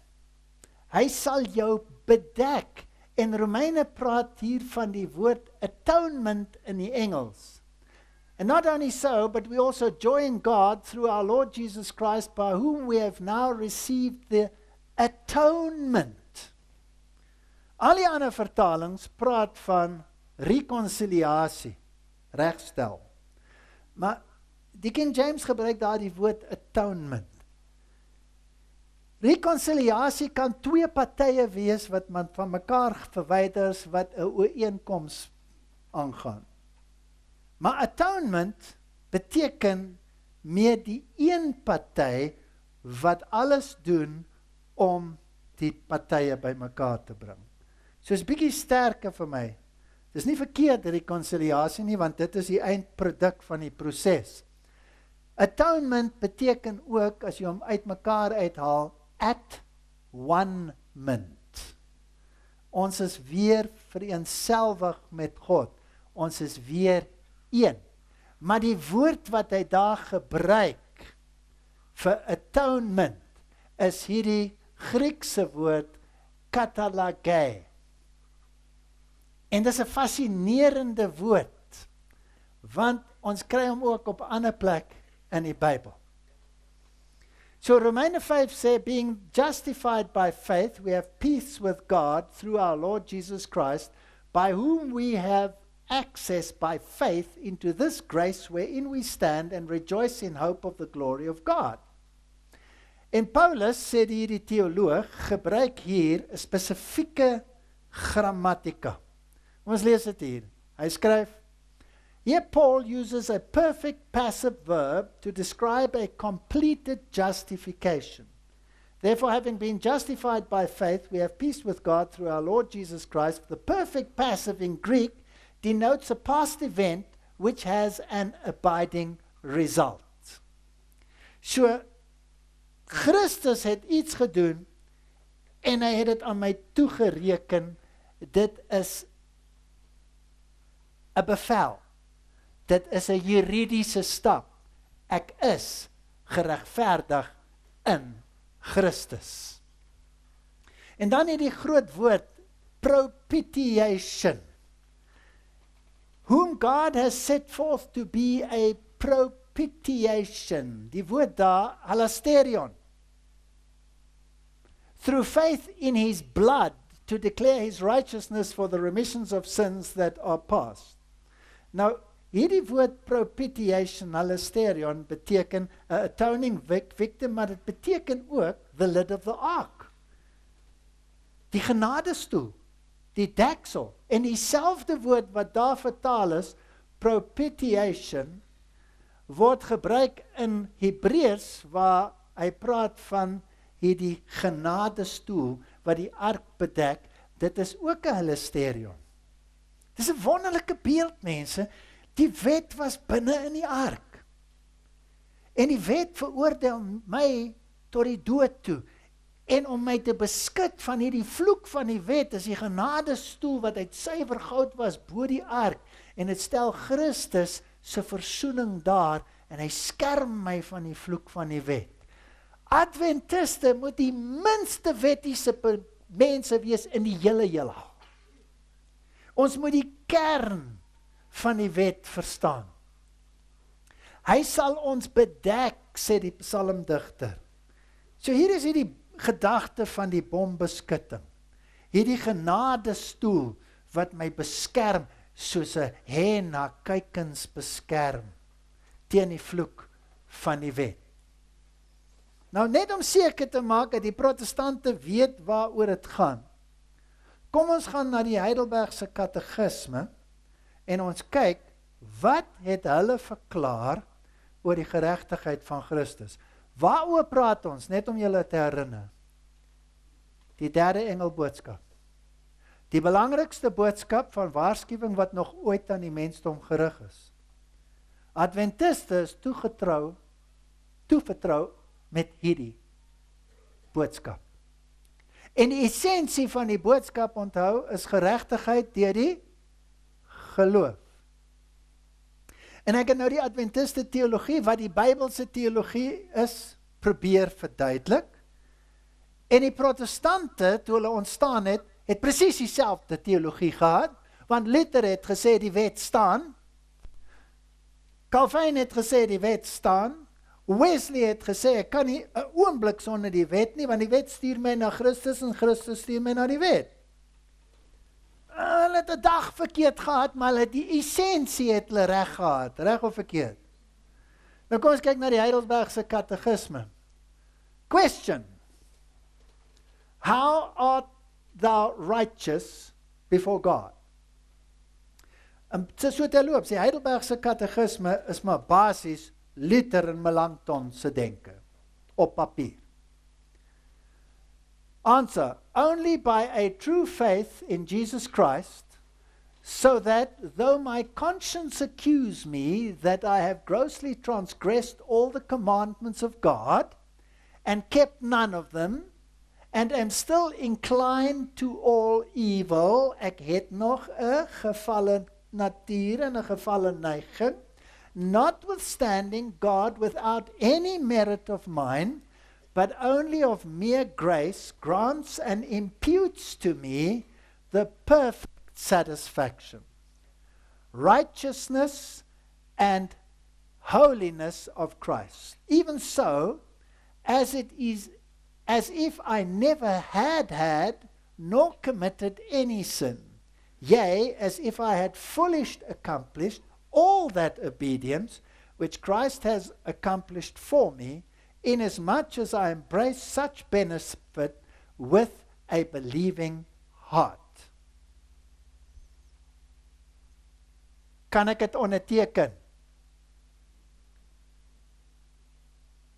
hy sal jou bedek, en Romeine praat hier van die woord atonement in die Engels. And not only so, but we also join God through our Lord Jesus Christ, by whom we have now received the atonement. Al die ander vertalings praat van reconciliasie, regstel. Maar die King James gebruik daar die woord atonement. Reconciliasie kan 2 partye wees wat man van mekaar verwyders, wat 'n ooreenkoms aangaan. Maar atonement beteken meer die een party wat alles doen om die partye by mekaar te bring. So is bietjie sterker vir my. Dis nie verkeerd reconciliasie nie, want dit is die eindproduk van die proses. Atonement beteken ook, as jy hom uit mekaar uithaal, at one ment. Ons is weer vereenselwig met God. Ons is weer een. Maar die woord wat hy daar gebruik vir atonement is hierdie Griekse woord katalage. En dis 'n fascinerende woord, want ons kry hom ook op 'n ander plek in die Bybel. So Romeine 5 sê, being justified by faith, we have peace with God through our Lord Jesus Christ, by whom we have access by faith into this grace wherein we stand and rejoice in hope of the glory of God. En Paulus, sê hierdie teoloog, gebruik hier 'n spesifieke grammatika. Ons lees dit hier. Hy skryf, here Paul uses a perfect passive verb to describe a completed justification. Therefore, having been justified by faith, we have peace with God through our Lord Jesus Christ. The perfect passive in Greek denotes a past event which has an abiding result. So, Christus het iets gedoen en hy het dit aan my toegereken. Dit is 'n bevel. Dit is 'n juridiese stap. Ek is geregverdig in Christus. En dan het die groot woord propitiation. Whom God has set forth to be a propitiation. Die woord daar, halasterion. Through faith in his blood to declare his righteousness for the remissions of sins that are past. Nou, hierdie woord propitiation, halasterion, beteken 'n atoning victim, maar dit beteken ook the lid of the ark. Die genadestoel, die deksel, en dieselfde woord wat daar vertaal is, propitiation, word gebruik in Hebreërs, waar hy praat van hierdie genadestoel, wat die ark bedek. Dit is ook 'n halasterion. Dis 'n wonderlike beeld, mense. Die wet was binne in die ark. En die wet veroordeel my tot die dood toe. En om my te beskik van hierdie vloek van die wet, is die genadestoel wat uit suiwer goud was bo die ark. En dit stel Christus se versoening daar, en hy skerm my van die vloek van die wet. Adventiste moet die minste wettiese mense wees in die hele heelal. Ons moet die kern van die wet verstaan. Hy sal ons bedek, sê die psalmdigter. So hier is hierdie gedagte van die bombeskutting. Hierdie genadestoel wat my beskerm, soos 'n hen na kykens beskerm, teen die vloek van die wet. Nou net om seker te maak dat die protestante weet waaroor dit gaan, kom ons gaan na die Heidelbergse katekisme, en ons kyk, wat het hulle verklaar oor die geregtigheid van Christus? Waaroor praat ons, net om julle te herinner? Die derde engelboodskap. Die belangrikste boodskap van waarskuwing wat nog ooit aan die mensdom gerig is. Adventiste is toevertrou met hierdie boodskap. En die essensie van die boodskap, onthou, is geregtigheid deur die geloof. En ek het nou die Adventiste teologie, wat die Bybelse teologie is, probeer verduidelik. En die protestante, toe hulle ontstaan het presies dieselfde teologie gehad, want Luther het gesê die wet staan, Calvin het gesê die wet staan, Wesley het gesê, ek kan nie 'n oomblik sonder die wet nie, want die wet stuur my na Christus en Christus stuur my na die wet. Hulle het 'n dag verkeerd gehad, maar hulle die essensie het hulle reg gehad, reg of verkeerd. Nou kom ons kyk na die Heidelbergse katekisme. Question: How art thou righteous before God? So terloops, die Heidelbergse katekisme is maar basies Luther en Melanchthon se denke op papier. Answer: only by a true faith in Jesus Christ, so that though my conscience accuse me that I have grossly transgressed all the commandments of God and kept none of them, and am still inclined to all evil, ek het nog 'n gevallen natuur en 'n gevallen neiging, notwithstanding God without any merit of mine, but only of mere grace, grants and imputes to me the perfect satisfaction, righteousness and holiness of Christ. Even so, as it is, as if I never had nor committed any sin, yea, as if I had fully accomplished all that obedience which Christ has accomplished for me, inasmuch as I embrace such benefit with a believing heart. Kan ek dit onderteken?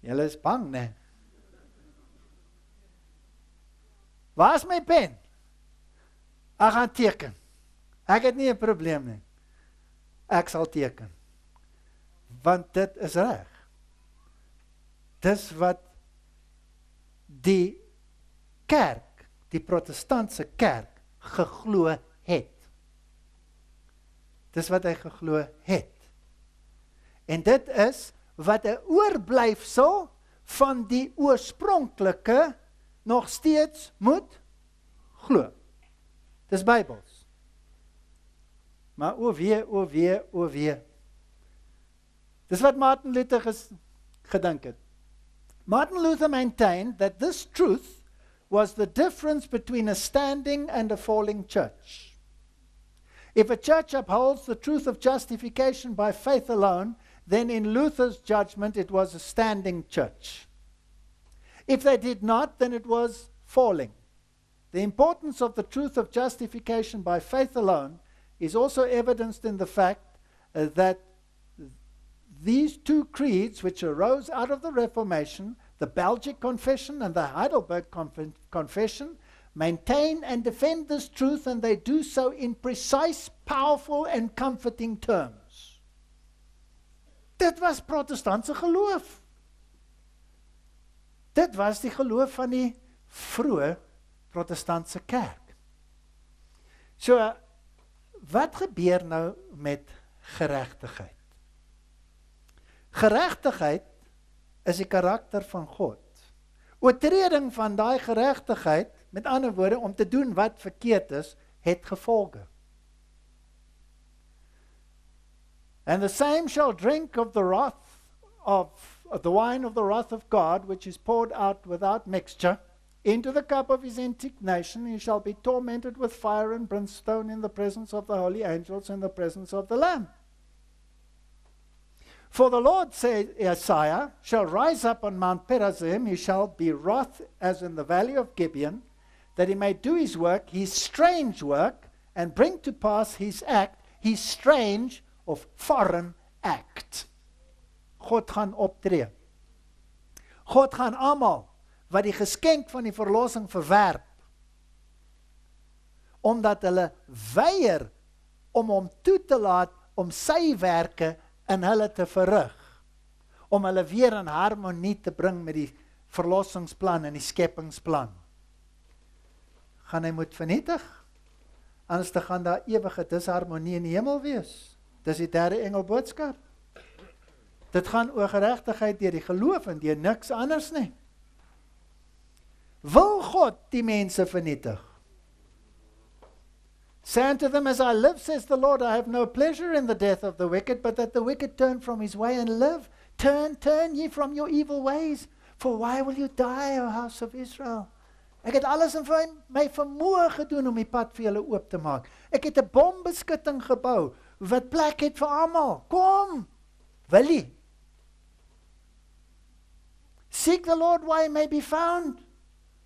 Julle is bang, né? Waar is my pen? Ek gaan teken. Ek het nie 'n probleem nie. Ek sal teken. Want dit is reg. Dis wat die kerk, die protestantse kerk, geglo het. Dis wat hy geglo het. En dit is wat 'n oorblyfsel van die oorspronklike nog steeds moet glo. Dis Bybels. Maar o wee. Dis wat Martin Luther gedink het. Martin Luther maintained that this truth was the difference between a standing and a falling church. If a church upholds the truth of justification by faith alone, then in Luther's judgment it was a standing church. If they did not, then it was falling. The importance of the truth of justification by faith alone is also evidenced in the fact that these two creeds, which arose out of the Reformation, the Belgic Confession and the Heidelberg Confession, maintain and defend this truth, and they do so in precise, powerful and comforting terms. Dit was protestantse geloof. Dit was die geloof van die vroeë protestantse kerk. So, wat gebeur nou met geregtigheid? Geregtigheid is die karakter van God. Oortreding van daai geregtigheid, met ander woorde, om te doen wat verkeerd is, het gevolge. And the same shall drink of the wrath of the wine of the wrath of God, which is poured out without mixture, into the cup of his indignation, he shall be tormented with fire and brimstone in the presence of the holy angels and the presence of the Lamb. For the Lord, says Isaiah, shall rise up on Mount Perazim, he shall be wroth as in the valley of Gibeon, that he may do his work, his strange work, and bring to pass his act, his strange of foreign act. God gaan optree. God gaan almal wat die geskenk van die verlossing verwerp, omdat hulle weier om hom toe te laat om sy werke in hulle te verrig, om hulle weer in harmonie te bring met die verlossingsplan en die skepingsplan. Gaan hy moet vernietig, anders te gaan daar ewige disharmonie in die hemel wees. Dis die derde engel boodskap. Dit gaan oor geregtigheid deur die geloof en deur niks anders nie. Wil God die mense vernietig? Say unto them, as I live, says the Lord, I have no pleasure in the death of the wicked, but that the wicked turn from his way and live. Turn ye from your evil ways. For why will you die, O house of Israel? Ek het alles in my vermoë gedoen om die pad vir julle oop te maak. Ek het 'n bombeskutting gebou, wat plek het vir almal. Kom, wil jy? Seek the Lord while he may be found.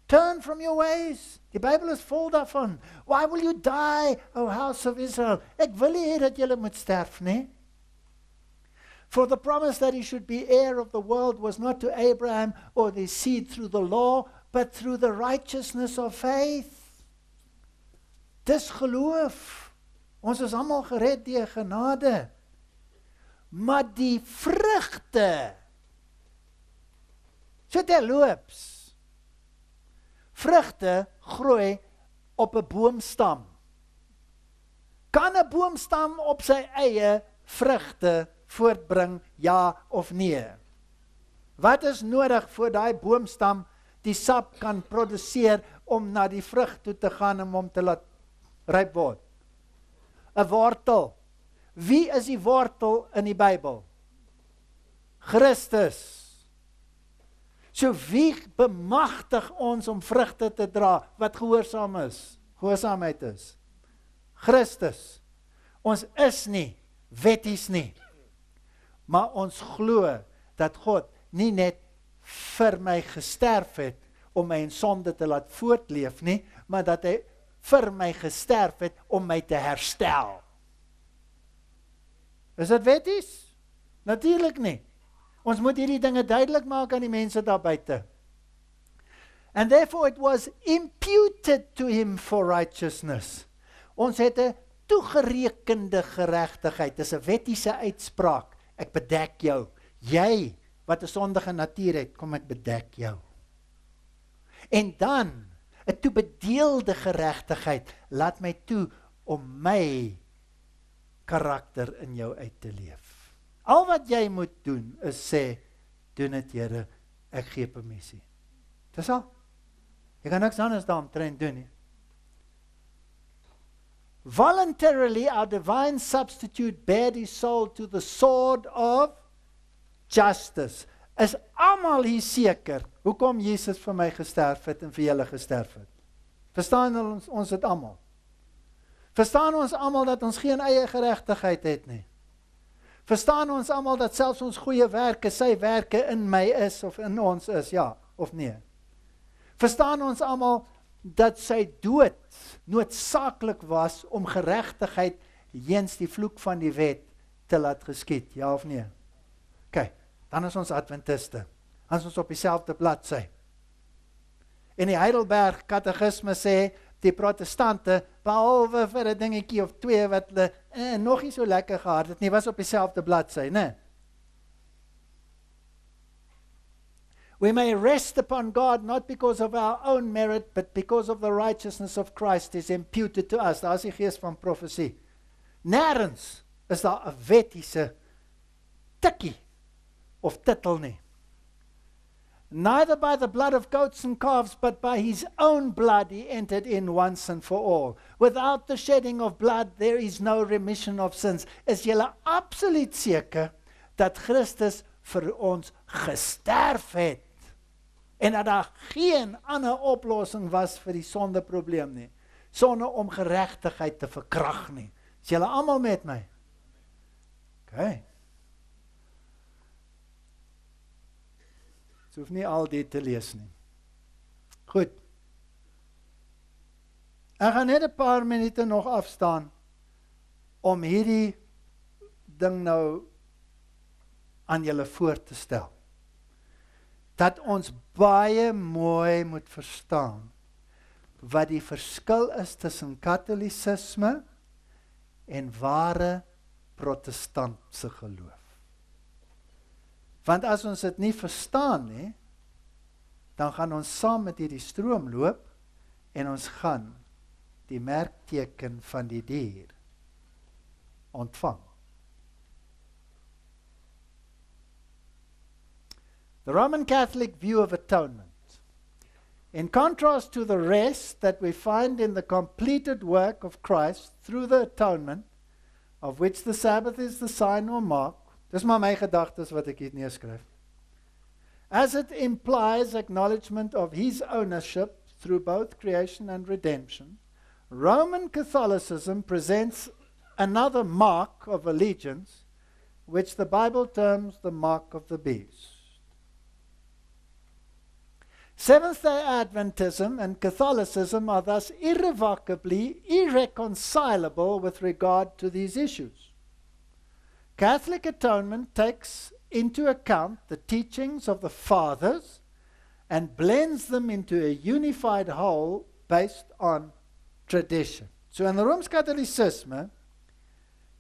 Turn from your ways. Die Bybel is vol daarvan. Why will you die, O house of Israel? Ek wil nie hê dat julle moet sterf, nie? For the promise that he should be heir of the world was not to Abraham or his seed through the law, but through the righteousness of faith. Dis geloof. Ons is almal gered deur genade. Maar die vrugte, so terloops, vrugte groei op 'n boomstam. Kan 'n boomstam op sy eie vrugte voortbring, ja of nee? Wat is nodig voor daai boomstam die sap kan produseer om na die vrug toe te gaan en hom te laat ryp word? 'n wortel. Wie is die wortel in die Bybel? Christus. So wie bemagtig ons om vrugte te dra wat gehoorsaam is? Gehoorsaamheid is. Christus. Ons is nie wetties nie. Maar ons glo dat God nie net vir my gesterf het om my in sonde te laat voortleef nie, maar dat hy vir my gesterf het om my te herstel. Is dit wetties? Natuurlik nie. Ons moet hierdie dinge duidelik maak aan die mense daar buite. And therefore it was imputed to him for righteousness. Ons het 'n toegerekende geregtigheid. Dis 'n wettiese uitspraak. Ek bedek jou. Jy wat 'n sondige natuur het, kom ek bedek jou. En dan 'n toebedeelde geregtigheid. Laat my toe om my karakter in jou uit te leef. Al wat jy moet doen is sê, doen dit Here, ek gee permissie. Dis al. Jy kan niks anders daaromtrent doen nie. Voluntarily our divine substitute bared his soul to the sword of justice. Is almal hier seker hoekom Jesus vir my gesterf het en vir julle gesterf het? Verstaan ons dit almal? Verstaan ons almal dat ons geen eie geregtigheid het nie? Verstaan ons almal dat selfs ons goeie werke, sy werke in my is of in ons is, ja of nee? Verstaan ons almal dat sy dood noodsaaklik was om geregtigheid heens die vloek van die wet te laat geskied, ja of nee? OK, dan is ons Adventiste. Dan is ons op dieselfde bladsy. En die Heidelberg Katekisme sê, die protestante, behalwe vir 'n dingetjie of twee wat hulle nog nie so lekker gehad het nie, was op dieselfde bladsy, né? We may rest upon God not because of our own merit, but because of the righteousness of Christ is imputed to us. Daar is die gees van profesie. Nêrens is daar 'n wettiese tikkie of titel nie. Neither by the blood of goats and calves, but by his own blood he entered in once and for all. Without the shedding of blood, there is no remission of sins. Is julle absoluut seker dat Christus vir ons gesterf het? En dat daar geen ander oplossing was vir die sondeprobleem nie, sonder om geregtigheid te verkrag nie. Is julle almal met my? Okay. Jy hoef nie al dit te lees nie. Goed. Ek gaan net 'n paar minute nog afstaan om hierdie ding nou aan julle voor te stel. Dat ons baie mooi moet verstaan wat die verskil is tussen Katolicisme en ware protestantse geloof. Want as ons dit nie verstaan nie, dan gaan ons saam met hierdie stroom loop en ons gaan die merkteken van die dier ontvang. The Roman Catholic view of atonement, in contrast to the rest that we find in the completed work of Christ through the atonement, of which the Sabbath is the sign or mark, dis maar my gedagtes wat ek hier neerskryf, as it implies acknowledgement of his ownership through both creation and redemption, Roman Catholicism presents another mark of allegiance, which the Bible terms the mark of the beast. Seventh-day Adventism and Catholicism are thus irrevocably irreconcilable with regard to these issues. Catholic atonement takes into account the teachings of the Fathers and blends them into a unified whole based on tradition. So in the Rooms-Katholicisme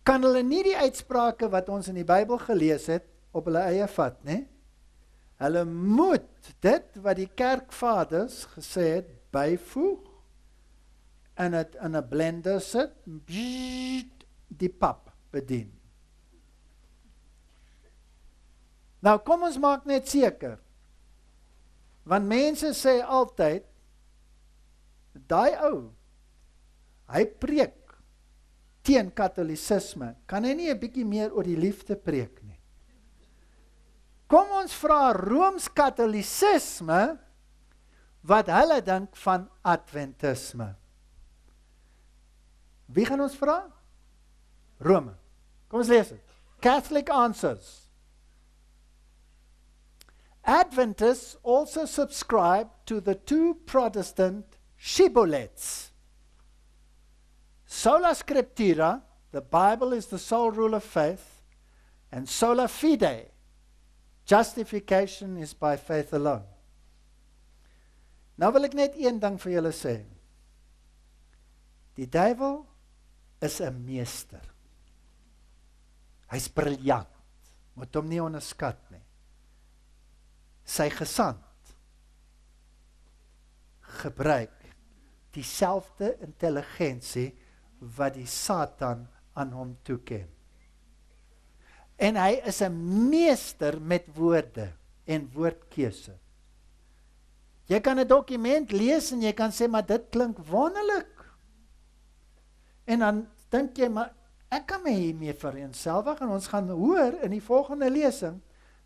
kan hulle nie die uitsprake wat ons in die Bybel gelees het op hulle eie vat, nie? Hulle moet dit wat die kerkvaders gesê het, byvoeg, en het in 'n blender sit, die pap bedien. Nou kom ons maak net seker, want mense sê altyd, daai ou, hy preek teen Katolicisme, kan hy nie 'n bietjie meer oor die liefde preek nie? Kom ons vra Rooms-Katholicisme wat hulle dink van Adventisme. Wie gaan ons vra? Rome. Kom ons lees dit. Catholic answers. Adventists also subscribe to the two Protestant shibboleths. Sola Scriptura, the Bible is the sole rule of faith, and sola fide, justification is by faith alone. Nou wil ek net een ding vir julle sê. Die duiwel is 'n meester. Hy's briljant. Moet hom nie onderskat nie. Sy gesant gebruik dieselfde intelligensie wat die Satan aan hom toeken. En hy is 'n meester met woorde en woordkeuse. Jy kan 'n dokument lees en jy kan sê, maar dit klink wonderlik. En dan dink jy, maar ek kan my hiermee vereenselwig en ons gaan hoor in die volgende lesing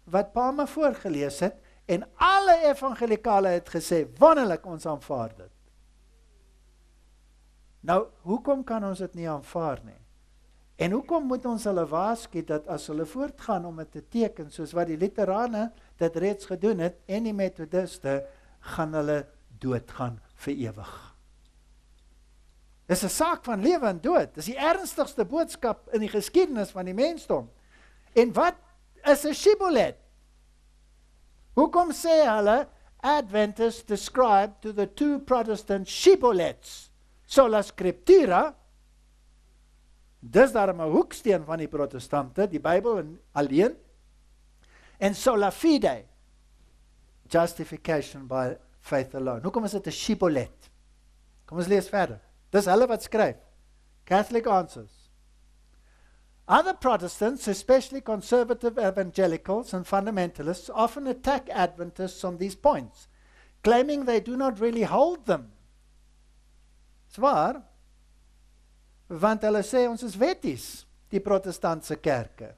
wat Palma voorgelees het en alle evangelikale het gesê, wonderlik, ons aanvaar dit. Nou, hoekom kan ons dit nie aanvaar nie? En hoekom moet ons hulle waarsku dat as hulle voortgaan om dit te teken, soos wat die Luterane dit reeds gedoen het, en die Methodiste, gaan hulle doodgaan vir ewig. Dis 'n saak van lewe en dood. Dis die ernstigste boodskap in die geskiedenis van die mensdom. En wat is 'n shibboleth? Hoekom sê hulle Adventists describe to the two Protestant shibboleths? Sola Scriptura, dis daarom 'n hoeksteen van die protestante, die Bybel alleen, en sola fide, justification by faith alone. Hoekom is dit 'n shibboleth? Kom ons lees verder. Dis hulle wat skryf. Catholic answers. Other Protestants, especially conservative evangelicals and fundamentalists, often attack Adventists on these points, claiming they do not really hold them. Zwaar, want hulle sê ons is wetties, die protestantse kerke.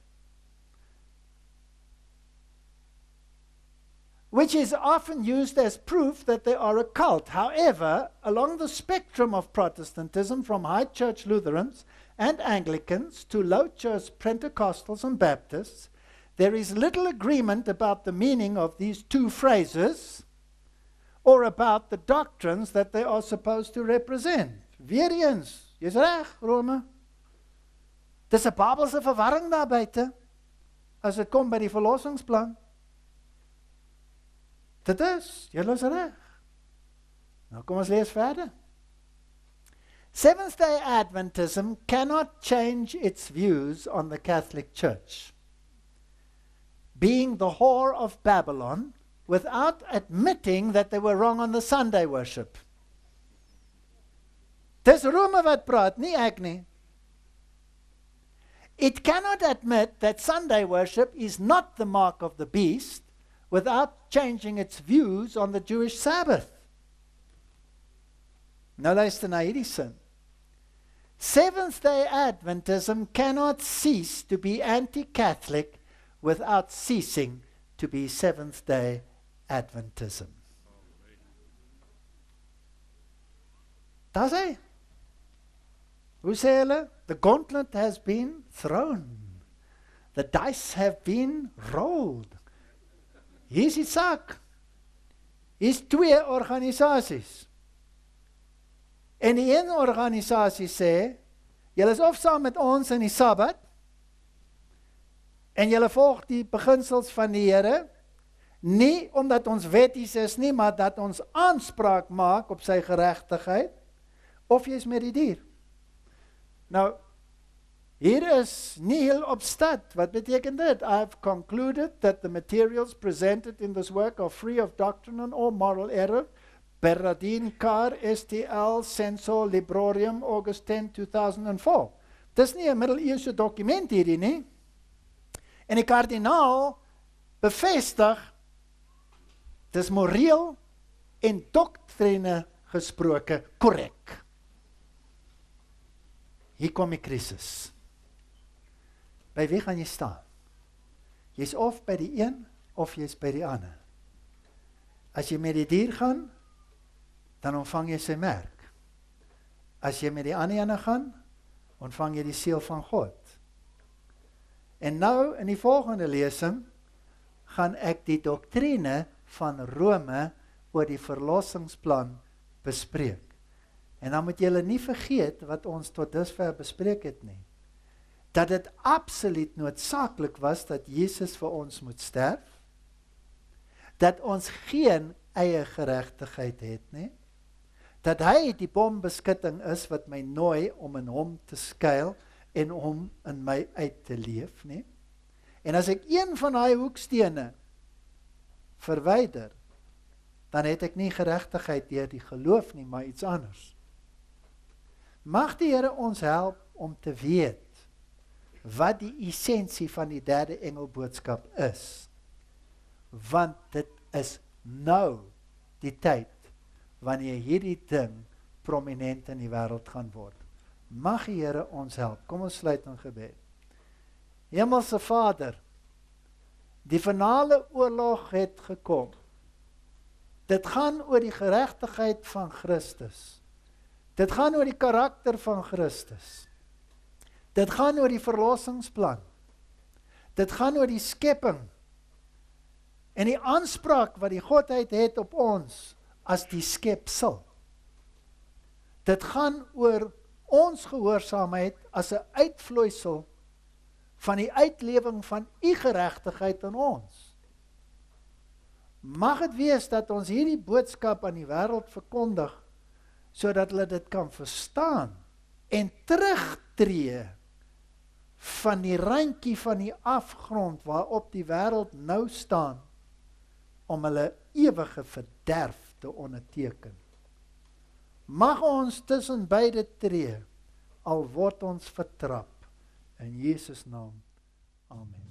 which is often used as proof that they are a cult. However, along the spectrum of Protestantism, from High Church Lutherans and Anglicans to Low Church Pentecostals and Baptists, there is little agreement about the meaning of these two phrases or about the doctrines that they are supposed to represent. Weer eens, jy's reg, Rome. Dis 'n Bybelse verwarring daar buite as dit kom by die verlossingsplan. Dit is, julle is reg. Nou kom ons lees verder. Seventh-day Adventism cannot change its views on the Catholic Church, being the whore of Babylon, without admitting that they were wrong on the Sunday worship. Dis Rome wat praat, nie ek nie. It cannot admit that Sunday worship is not the mark of the beast without changing its views on the Jewish Sabbath. Nou luister na hierdie sin. Seventh-day Adventism cannot cease to be anti-Catholic without ceasing to be Seventh-day Adventism. Daar's hy. Hoe sê hulle? The gauntlet has been thrown. The dice have been rolled. Hier is die saak. Hier is twee organisasies. En die een organisasie sê, julle is of saam met ons in die Sabbat, en julle volg die beginsels van die Here, nie omdat ons wetties is nie, maar dat ons aanspraak maak op sy geregtigheid, of jy is met die dier. Nou, hier is nihil obstat. Wat beteken dit? I've concluded that the materials presented in this work are free of doctrine and or moral error. Bernardine Carr, STL, Censor Librorium, August 10, 2004. Dis nie 'n middeleeuse dokument hierdie nie. En die kardinaal bevestig, dis moreel en doktrine gesproke korrek. Hier kom die krisis. By wie gaan jy staan? Jy's of by die een, of jy's by die ander. As jy met die dier gaan, dan ontvang jy sy merk. As jy met die ander ene gaan, ontvang jy die seël van God. En nou, in die volgende lesing, gaan ek die doktrine van Rome oor die verlossingsplan bespreek. En dan moet julle nie vergeet wat ons tot dusver bespreek het nie. Dat dit absoluut noodsaaklik was dat Jesus vir ons moet sterf. Dat ons geen eie geregtigheid het nie. Dat hy die bombeskutting is wat my nooi om in hom te skuil en om in my uit te leef nie. En as ek een van daai hoekstene verwyder, dan het ek nie geregtigheid deur die geloof nie, maar iets anders. Mag die Here ons help om te weet wat die essensie van die derde engelboodskap is. Want dit is nou die tyd wanneer hierdie ding prominent in die wêreld gaan word. Mag die Here ons help. Kom ons sluit in gebed. Hemelse Vader, die finale oorlog het gekom. Dit gaan oor die geregtigheid van Christus. Dit gaan oor die karakter van Christus. Dit gaan oor die verlossingsplan. Dit gaan oor die skepping. En die aanspraak wat die Godheid het op ons as die skepsel. Dit gaan oor ons gehoorsaamheid as 'n uitvloeisel van die uitlewing van u geregtigheid in ons. Mag dit wees dat ons hierdie boodskap aan die wêreld verkondig, sodat hulle dit kan verstaan en terugtreë van die randjie van die afgrond waarop die wêreld nou staan, om hulle ewige verderf te onderteken. Mag ons tussen beide tree, al word ons vertrap. In Jesus naam, amen.